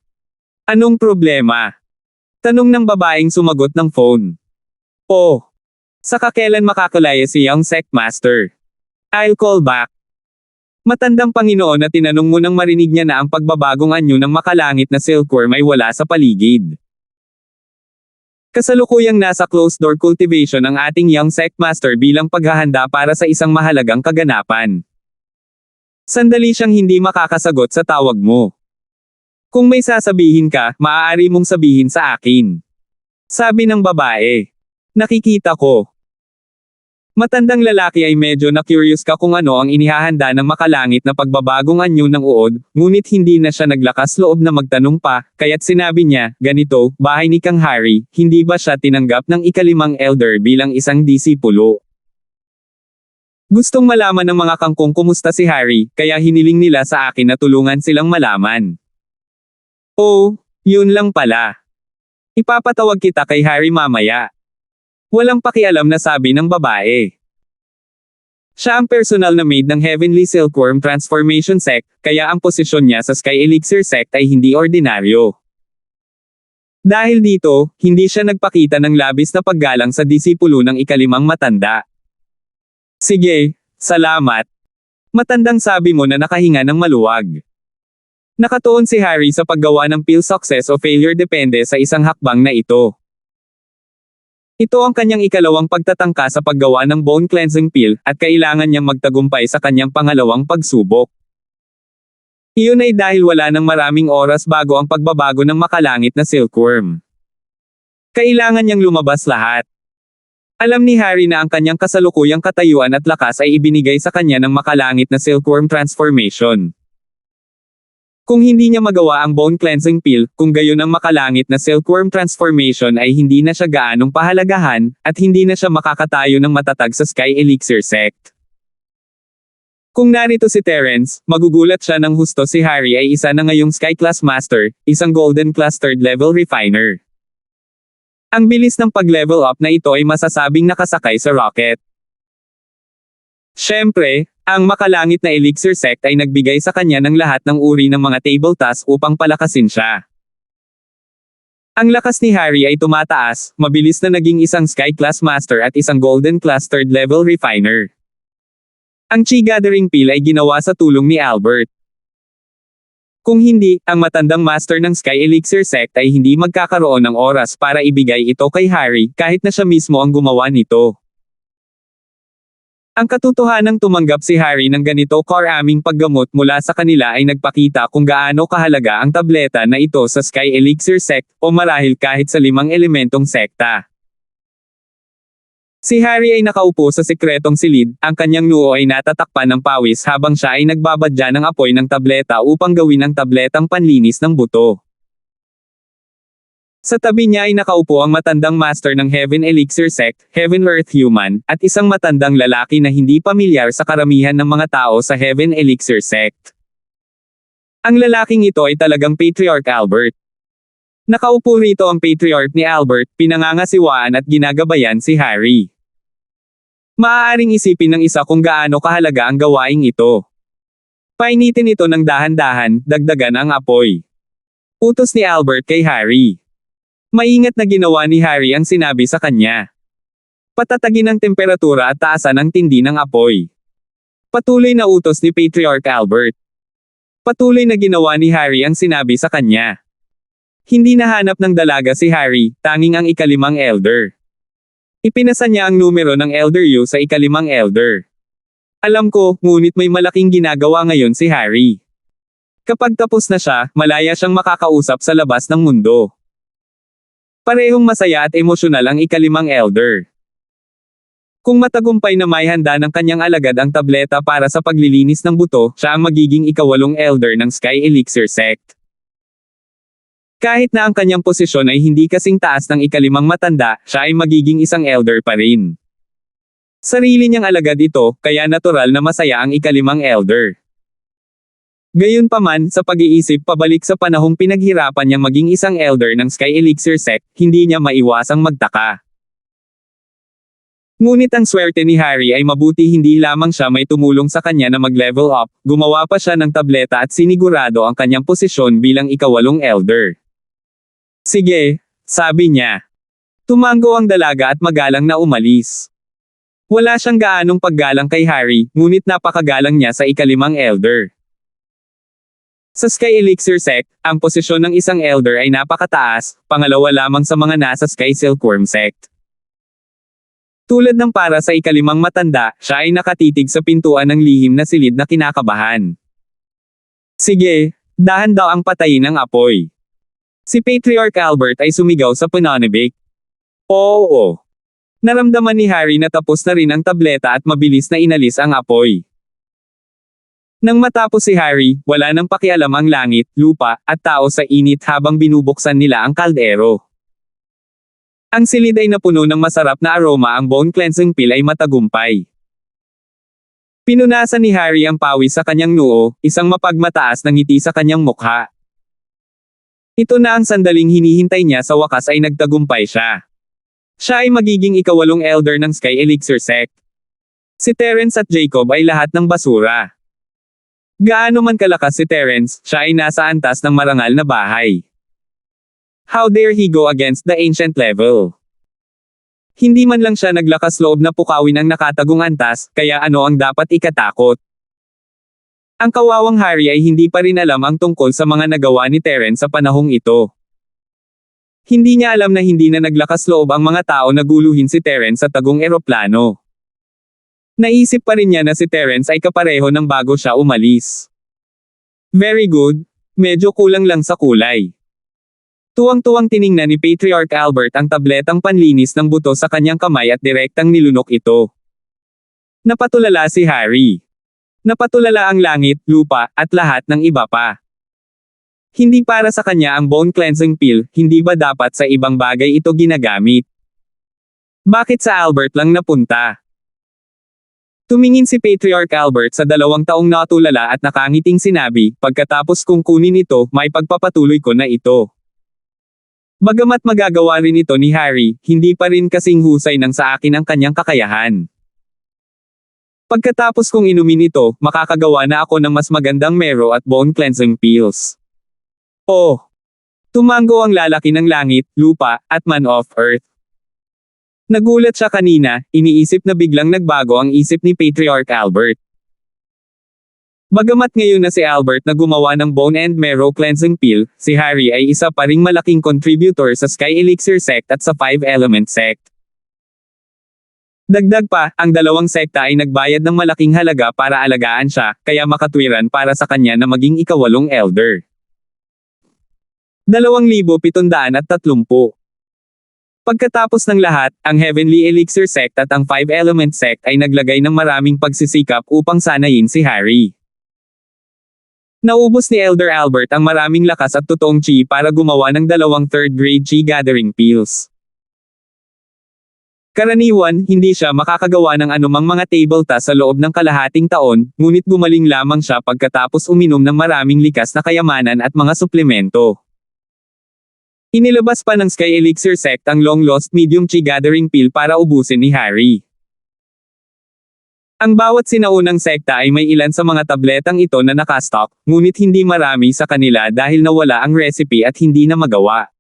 Anong problema? Tanong ng babaeng sumagot ng phone. Oh. Saka kailan makakalaya si Young Sect Master? I'll call back. Matandang Panginoon na tinanong mo nang marinig niya na ang pagbabagong anyo ng makalangit na Silkworm ay wala sa paligid. Kasalukuyang nasa closed-door cultivation ang ating Young Sect Master bilang paghahanda para sa isang mahalagang kaganapan. Sandali siyang hindi makakasagot sa tawag mo. Kung may sasabihin ka, maaari mong sabihin sa akin. Sabi ng babae. Nakikita ko. Matandang lalaki ay medyo na-curious ka kung ano ang inihahanda ng makalangit na pagbabagong anyo ng uod, ngunit hindi na siya naglakas loob na magtanong pa, kaya't sinabi niya, ganito, bahay ni Kang Harry, hindi ba siya tinanggap ng ikalimang elder bilang isang disipulo? Gustong malaman ng mga kangkong kumusta si Harry, kaya hiniling nila sa akin na tulungan silang malaman. Oh, yun lang pala. Ipapatawag kita kay Harry mamaya. Walang pakialam na sabi ng babae. Siya ang personal na maid ng Heavenly Silkworm Transformation Sect, kaya ang posisyon niya sa Sky Elixir Sect ay hindi ordinaryo. Dahil dito, hindi siya nagpakita ng labis na paggalang sa disipulo ng ikalimang matanda. Sige, salamat. Matandang sabi mo na nakahinga ng maluwag. Nakatuon si Harry sa paggawa ng pill, success o failure depende sa isang hakbang na ito. Ito ang kanyang ikalawang pagtatangka sa paggawa ng bone cleansing pill, at kailangan niyang magtagumpay sa kanyang pangalawang pagsubok. Iyon ay dahil wala nang maraming oras bago ang pagbabago ng makalangit na silkworm. Kailangan niyang lumabas lahat. Alam ni Harry na ang kanyang kasalukuyang katayuan at lakas ay ibinigay sa kanya ng makalangit na silkworm transformation. Kung hindi niya magawa ang bone cleansing pill, kung gayon ang makalangit na silkworm transformation ay hindi na siya gaanong pahalagahan, at hindi na siya makakatayo ng matatag sa Sky Elixir Sect. Kung narito si Terence, magugulat siya nang husto si Harry ay isa na ngayong Sky Class Master, isang Golden Class 3rd Level Refiner. Ang bilis ng pag-level up na ito ay masasabing nakasakay sa rocket. Siyempre, ang makalangit na Elixir Sect ay nagbigay sa kanya ng lahat ng uri ng mga table tasks upang palakasin siya. Ang lakas ni Harry ay tumataas, mabilis na naging isang Sky Class Master at isang Golden Class 3rd Level Refiner. Ang Chi Gathering Pill ay ginawa sa tulong ni Albert. Kung hindi, ang matandang master ng Sky Elixir Sect ay hindi magkakaroon ng oras para ibigay ito kay Harry, kahit na siya mismo ang gumawa nito. Ang katotohanang tumanggap si Harry ng ganito karaming paggamot mula sa kanila ay nagpakita kung gaano kahalaga ang tableta na ito sa Sky Elixir Sect, o marahil kahit sa 5 elementong sekta. Si Harry ay nakaupo sa sikretong silid, ang kanyang noo ay natatakpan ng pawis habang siya ay nagbabadya ng apoy ng tableta upang gawin ang tabletang panlinis ng buto. Sa tabi niya ay nakaupo ang matandang master ng Heaven Elixir Sect, Heaven Earth Human, at isang matandang lalaki na hindi pamilyar sa karamihan ng mga tao sa Heaven Elixir Sect. Ang lalaking ito ay talagang Patriarch Albert. Nakaupo rito ang Patriarch ni Albert, pinangangasiwaan at ginagabayan si Harry. Maaaring isipin ng isa kung gaano kahalaga ang gawaing ito. Painitin ito ng dahan-dahan, dagdagan ang apoy. Utos ni Albert kay Harry. Maingat na ginawa ni Harry ang sinabi sa kanya. Patatagin ang temperatura at taasan ang tindi ng apoy. Patuloy na utos ni Patriarch Albert. Patuloy na ginawa ni Harry ang sinabi sa kanya. Hindi nahanap ng dalaga si Harry, tanging ang ikalimang elder. Ipinasa niya ang numero ng Elder U sa ikalimang elder. Alam ko, ngunit may malaking ginagawa ngayon si Harry. Kapag tapos na siya, malaya siyang makakausap sa labas ng mundo. Parehong masaya at emosyonal ang ikalimang elder. Kung matagumpay na may handa ng kanyang alagad ang tableta para sa paglilinis ng buto, siya ang magiging ikawalong elder ng Sky Elixir Sect. Kahit na ang kanyang posisyon ay hindi kasing taas ng ikalimang matanda, siya ay magiging isang elder pa rin. Sarili niyang alagad ito, kaya natural na masaya ang ikalimang elder. Gayunpaman, sa pag-iisip pabalik sa panahong pinaghirapan niyang maging isang elder ng Sky Elixir Sect, hindi niya maiwasang magtaka. Ngunit ang swerte ni Harry ay mabuti, hindi lamang siya may tumulong sa kanya na mag-level up, gumawa pa siya ng tableta at sinigurado ang kanyang posisyon bilang ikawalong elder. Sige, sabi niya. Tumango ang dalaga at magalang na umalis. Wala siyang gaanong paggalang kay Harry, ngunit napakagalang niya sa ikalimang elder. Sa Sky Elixir Sect, ang posisyon ng isang elder ay napakataas, pangalawa lamang sa mga nasa Sky Silkworm Sect. Tulad ng para sa ikalimang matanda, siya ay nakatitig sa pintuan ng lihim na silid na kinakabahan. Sige, dahan daw ang patayin ng apoy. Si Patriarch Albert ay sumigaw sa pananibik. Oo. Naramdaman ni Harry na tapos na rin ang tableta at mabilis na inalis ang apoy. Nang matapos si Harry, wala nang pakialam ang langit, lupa, at tao sa init habang binubuksan nila ang kaldero. Ang silid ay napuno ng masarap na aroma, ang bone cleansing pill ay matagumpay. Pinunasan ni Harry ang pawis sa kanyang noo, isang mapagmataas na ngiti sa kanyang mukha. Ito na ang sandaling hinihintay niya, sa wakas ay nagtagumpay siya. Siya ay magiging ikawalong elder ng Sky Elixir Sect. Si Terence at Jacob ay lahat ng basura. Gaano man kalakas si Terence, siya ay nasa antas ng marangal na bahay. How dare he go against the ancient level? Hindi man lang siya naglakas loob na pukawin ang nakatagong antas, kaya ano ang dapat ikatakot? Ang kawawang Harry ay hindi pa rin alam ang tungkol sa mga nagawa ni Terence sa panahong ito. Hindi niya alam na hindi na naglakas loob ang mga tao na guluhin si Terence sa tagong eroplano. Naisip pa rin niya na si Terence ay kapareho ng bago siya umalis. Very good, medyo kulang lang sa kulay. Tuwang-tuwang tiningnan ni Patriarch Albert ang tabletang panlinis ng buto sa kanyang kamay at direktang nilunok ito. Napatulala si Harry. Napatulala ang langit, lupa, at lahat ng iba pa. Hindi para sa kanya ang bone cleansing pill, hindi ba dapat sa ibang bagay ito ginagamit? Bakit sa Albert lang napunta? Tumingin si Patriarch Albert sa 2 taong natulala at nakangiting sinabi, pagkatapos kong kunin ito, may pagpapatuloy ko na ito. Bagamat magagawa rin ito ni Harry, hindi pa rin kasing husay ng sa akin ang kanyang kakayahan. Pagkatapos kong inumin ito, makakagawa na ako ng mas magandang marrow at bone cleansing pills. Oh! Tumango ang lalaki ng langit, lupa, at man of earth. Nagulat siya kanina, iniisip na biglang nagbago ang isip ni Patriarch Albert. Bagamat ngayon na si Albert na gumawa ng bone and marrow cleansing pill, si Harry ay isa pa ring malaking contributor sa Sky Elixir Sect at sa 5 Element Sect. Dagdag pa, ang 2 sekta ay nagbayad ng malaking halaga para alagaan siya, kaya makatwiran para sa kanya na maging ikawalong elder. 2,730 Pagkatapos ng lahat, ang Heavenly Elixir Sect at ang Five Element Sect ay naglagay ng maraming pagsisikap upang sanayin si Harry. Naubos ni Elder Albert ang maraming lakas at totoong chi para gumawa ng 2 third-grade chi gathering pills. Karaniwan, hindi siya makakagawa ng anumang mga table tasks sa loob ng kalahating taon, ngunit gumaling lamang siya pagkatapos uminom ng maraming likas na kayamanan at mga suplemento. Inilabas pa ng Sky Elixir Sect ang Long Lost Medium Chi Gathering Pill para ubusin ni Harry. Ang bawat sinaunang sekta ay may ilan sa mga tabletang ito na nakastock, ngunit hindi marami sa kanila dahil nawala ang recipe at hindi na magawa.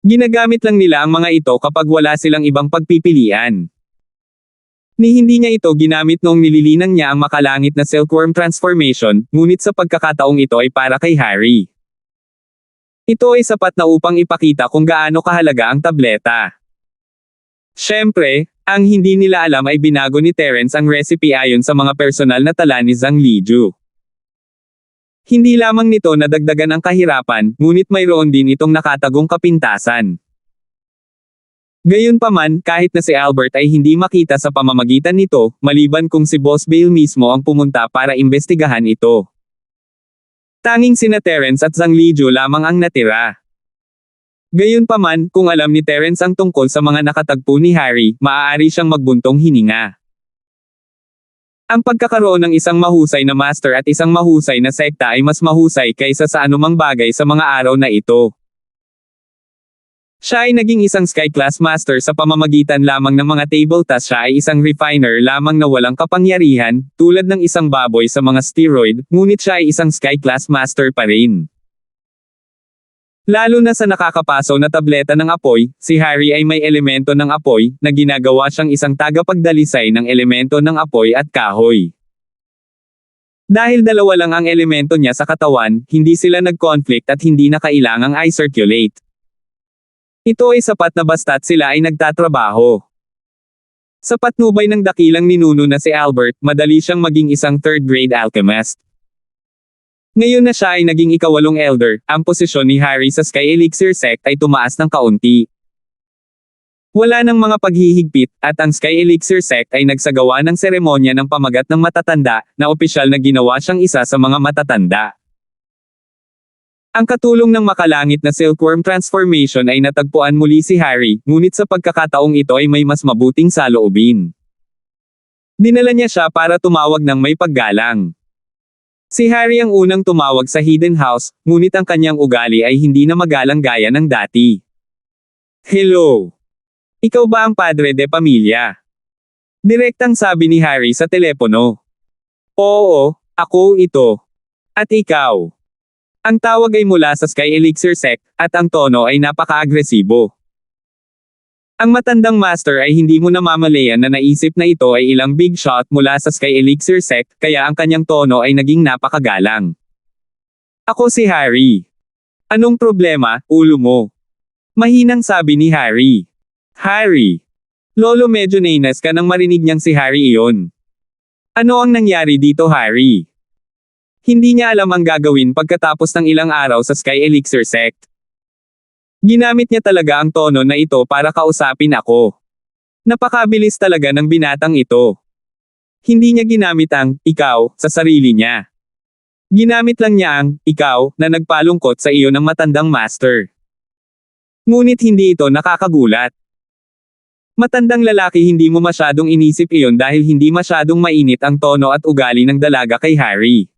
Ginagamit lang nila ang mga ito kapag wala silang ibang pagpipilian. Hindi niya ito ginamit noong nililinang niya ang makalangit na Silkworm Transformation, ngunit sa pagkakataong ito ay para kay Harry. Ito ay sapat na upang ipakita kung gaano kahalaga ang tableta. Siyempre, ang hindi nila alam ay binago ni Terence ang recipe ayon sa mga personal na tala ni Zhang Liju. Hindi lamang nito nadagdagan ang kahirapan, ngunit mayroon din itong nakatagong kapintasan. Gayunpaman, kahit na si Albert ay hindi makita sa pamamagitan nito, maliban kung si Boss Bale mismo ang pumunta para imbestigahan ito. Tanging sina Terence at Zhang Liju lamang ang natira. Gayunpaman, kung alam ni Terence ang tungkol sa mga nakatagpo ni Harry, maaari siyang magbuntong hininga. Ang pagkakaroon ng isang mahusay na master at isang mahusay na sekta ay mas mahusay kaysa sa anumang bagay sa mga araw na ito. Siya ay naging isang Sky Class Master sa pamamagitan lamang ng mga table tasks. Siya ay isang refiner lamang na walang kapangyarihan, tulad ng isang baboy sa mga steroid, ngunit siya ay isang Sky Class Master pa rin. Lalo na sa nakakapaso na tableta ng apoy, si Harry ay may elemento ng apoy, na ginagawa siyang isang tagapagdalisay ng elemento ng apoy at kahoy. Dahil dalawa lang ang elemento niya sa katawan, hindi sila nag-conflict at hindi na kailangang i-circulate. Ito ay sapat na basta't sila ay nagtatrabaho. Sa patnubay ng dakilang ninuno na si Albert, madali siyang maging isang third-grade alchemist. Ngayon na siya ay naging ikawalong elder, ang posisyon ni Harry sa Sky Elixir Sect ay tumaas ng kaunti. Wala ng mga paghihigpit, at ang Sky Elixir Sect ay nagsagawa ng seremonya ng pamagat ng matatanda, na opisyal na ginawa siyang isa sa mga matatanda. Ang katulong ng makalangit na Silkworm Transformation ay natagpuan muli si Harry, ngunit sa pagkakataong ito ay may mas mabuting saloobin. Dinala niya siya para tumawag ng may paggalang. Si Harry ang unang tumawag sa Hidden House, ngunit ang kanyang ugali ay hindi na magalang gaya ng dati. Hello! Ikaw ba ang padre de pamilya? Direktang sabi ni Harry sa telepono. Oo, ako ito. At ikaw? Ang tawag ay mula sa Sky Elixir Sect, at ang tono ay napaka-agresibo. Ang matandang master ay hindi mo namamalayan na naisip na ito ay ilang big shot mula sa Sky Elixir Sect, kaya ang kanyang tono ay naging napakagalang. Ako si Harry. Anong problema, ulo mo? Mahinang sabi ni Harry. Harry. Lolo, medyo nainas ka nang marinig niyang si Harry iyon. Ano ang nangyari dito, Harry? Hindi niya alam ang gagawin pagkatapos ng ilang araw sa Sky Elixir Sect. Ginamit niya talaga ang tono na ito para kausapin ako. Napakabilis talaga ng binatang ito. Hindi niya ginamit ang ikaw sa sarili niya. Ginamit lang niya ang ikaw na nagpalungkot sa iyo ng matandang master. Ngunit hindi ito nakakagulat. Matandang lalaki, hindi mo masyadong inisip iyon dahil hindi masyadong mainit ang tono at ugali ng dalaga kay Harry.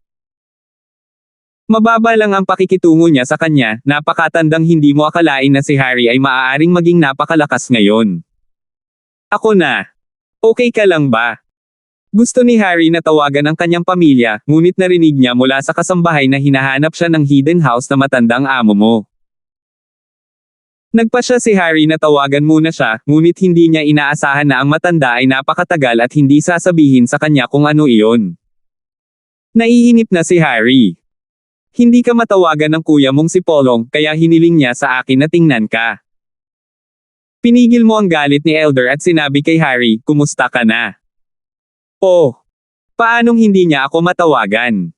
Mababa lang ang pakikitungo niya sa kanya, napakatandang hindi mo akalain na si Harry ay maaaring maging napakalakas ngayon. Ako na. Okay ka lang ba? Gusto ni Harry na tawagan ang kanyang pamilya, ngunit narinig niya mula sa kasambahay na hinahanap siya ng hidden house na matandang amo mo. Nagpa siya si Harry na tawagan muna siya, ngunit hindi niya inaasahan na ang matanda ay napakatagal at hindi sasabihin sa kanya kung ano iyon. Naiinip na si Harry. Hindi ka matawagan ng kuya mong si Polong, kaya hiniling niya sa akin na tingnan ka. Pinigil mo ang galit ni Elder at sinabi kay Harry, kumusta ka na? Oh, paanong hindi niya ako matawagan?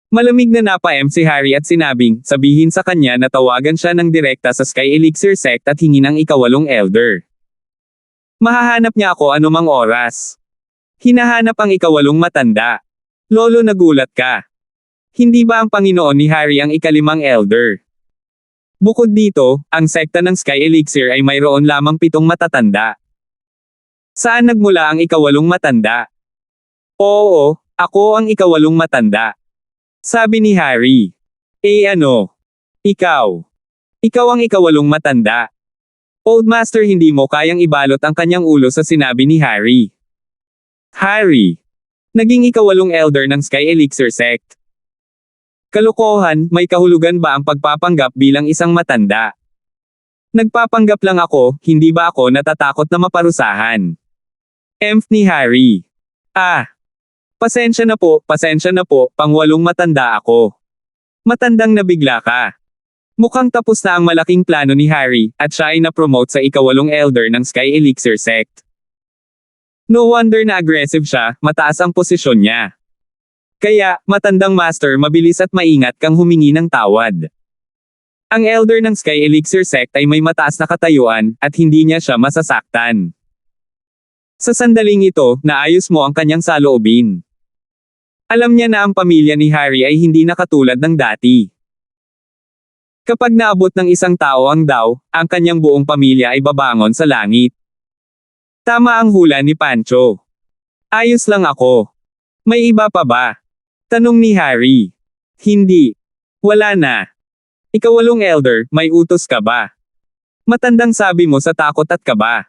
Malamig na napa-M si Harry at sinabing, sabihin sa kanya na tawagan siya ng direkta sa Sky Elixir Sect at hingin ang ikawalong Elder. Mahahanap niya ako anumang oras. Hinahanap ang ikawalong matanda. Lolo, nagulat ka. Hindi ba ang Panginoon ni Harry ang ikalimang Elder? Bukod dito, ang sekta ng Sky Elixir ay mayroon lamang 7 matatanda. Saan nagmula ang ikawalong matanda? Oo, ako ang ikawalong matanda. Sabi ni Harry. Ano? Ikaw. Ikaw ang ikawalong matanda. Old Master, hindi mo kayang ibalot ang kanyang ulo sa sinabi ni Harry. Harry. Naging ikawalong Elder ng Sky Elixir Sect. Kalokohan, may kahulugan ba ang pagpapanggap bilang isang matanda? Nagpapanggap lang ako, hindi ba ako natatakot na maparusahan? Emph ni Harry. Pasensya na po, pang-8 matanda ako. Matandang nabigla ka. Mukhang tapos na ang malaking plano ni Harry, at siya ay na-promote sa ikawalong Elder ng Sky Elixir Sect. No wonder na aggressive siya, mataas ang posisyon niya. Kaya, matandang master, mabilis at maingat kang humingi ng tawad. Ang Elder ng Sky Elixir Sect ay may mataas na katayuan, at hindi niya siya masasaktan. Sa sandaling ito, naayos mo ang kanyang saloobin. Alam niya na ang pamilya ni Harry ay hindi na katulad ng dati. Kapag naabot ng isang tao ang daw, ang kanyang buong pamilya ay babangon sa langit. Tama ang hula ni Pancho. Ayos lang ako. May iba pa ba? Tanong ni Harry. Hindi. Wala na. Ikawalong Elder, may utos ka ba? Matandang sabi mo sa takot at kaba.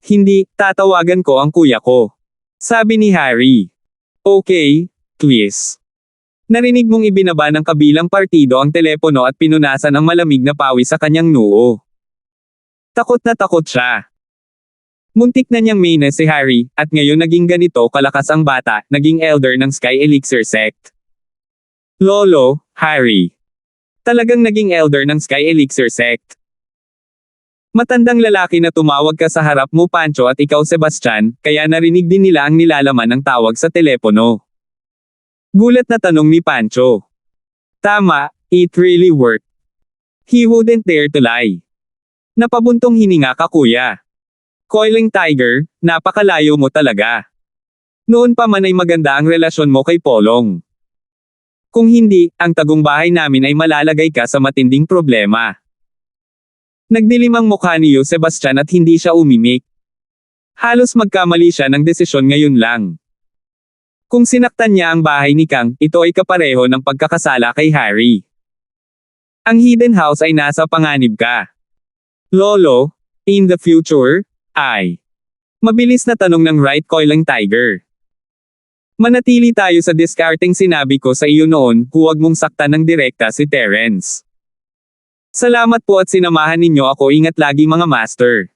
Hindi, tatawagan ko ang kuya ko. Sabi ni Harry. Okay, please. Narinig mong ibinaba ng kabilang partido ang telepono at pinunasan ang malamig na pawis sa kanyang noo. Takot na takot siya. Muntik na niyang maina si Harry, at ngayon naging ganito kalakas ang bata, naging Elder ng Sky Elixir Sect. Lolo, Harry. Talagang naging Elder ng Sky Elixir Sect. Matandang lalaki na tumawag ka sa harap mo, Pancho, at ikaw, Sebastian, kaya narinig din nila ang nilalaman ng tawag sa telepono. Gulat na tanong ni Pancho. Tama, it really worked. He wouldn't dare to lie. Napabuntong hininga ka, kuya. Coiling Tiger, napakalayo mo talaga. Noon pa man ay maganda ang relasyon mo kay Polong. Kung hindi, ang tagumpay namin ay malalagay ka sa matinding problema. Nagdilim ang mukha ni Sebastian at hindi siya umimik. Halos magkamali siya ng desisyon ngayon lang. Kung sinaktan niya ang bahay ni Kang, ito ay kapareho ng pagkakasala kay Harry. Ang hidden house ay nasa panganib ka. Lolo, in the future, mabilis na tanong ng Right Coiling Tiger. Manatili tayo sa discarding sinabi ko sa iyo noon, huwag mong saktan ng direkta si Terence. Salamat po at sinamahan ninyo ako, ingat lagi mga master.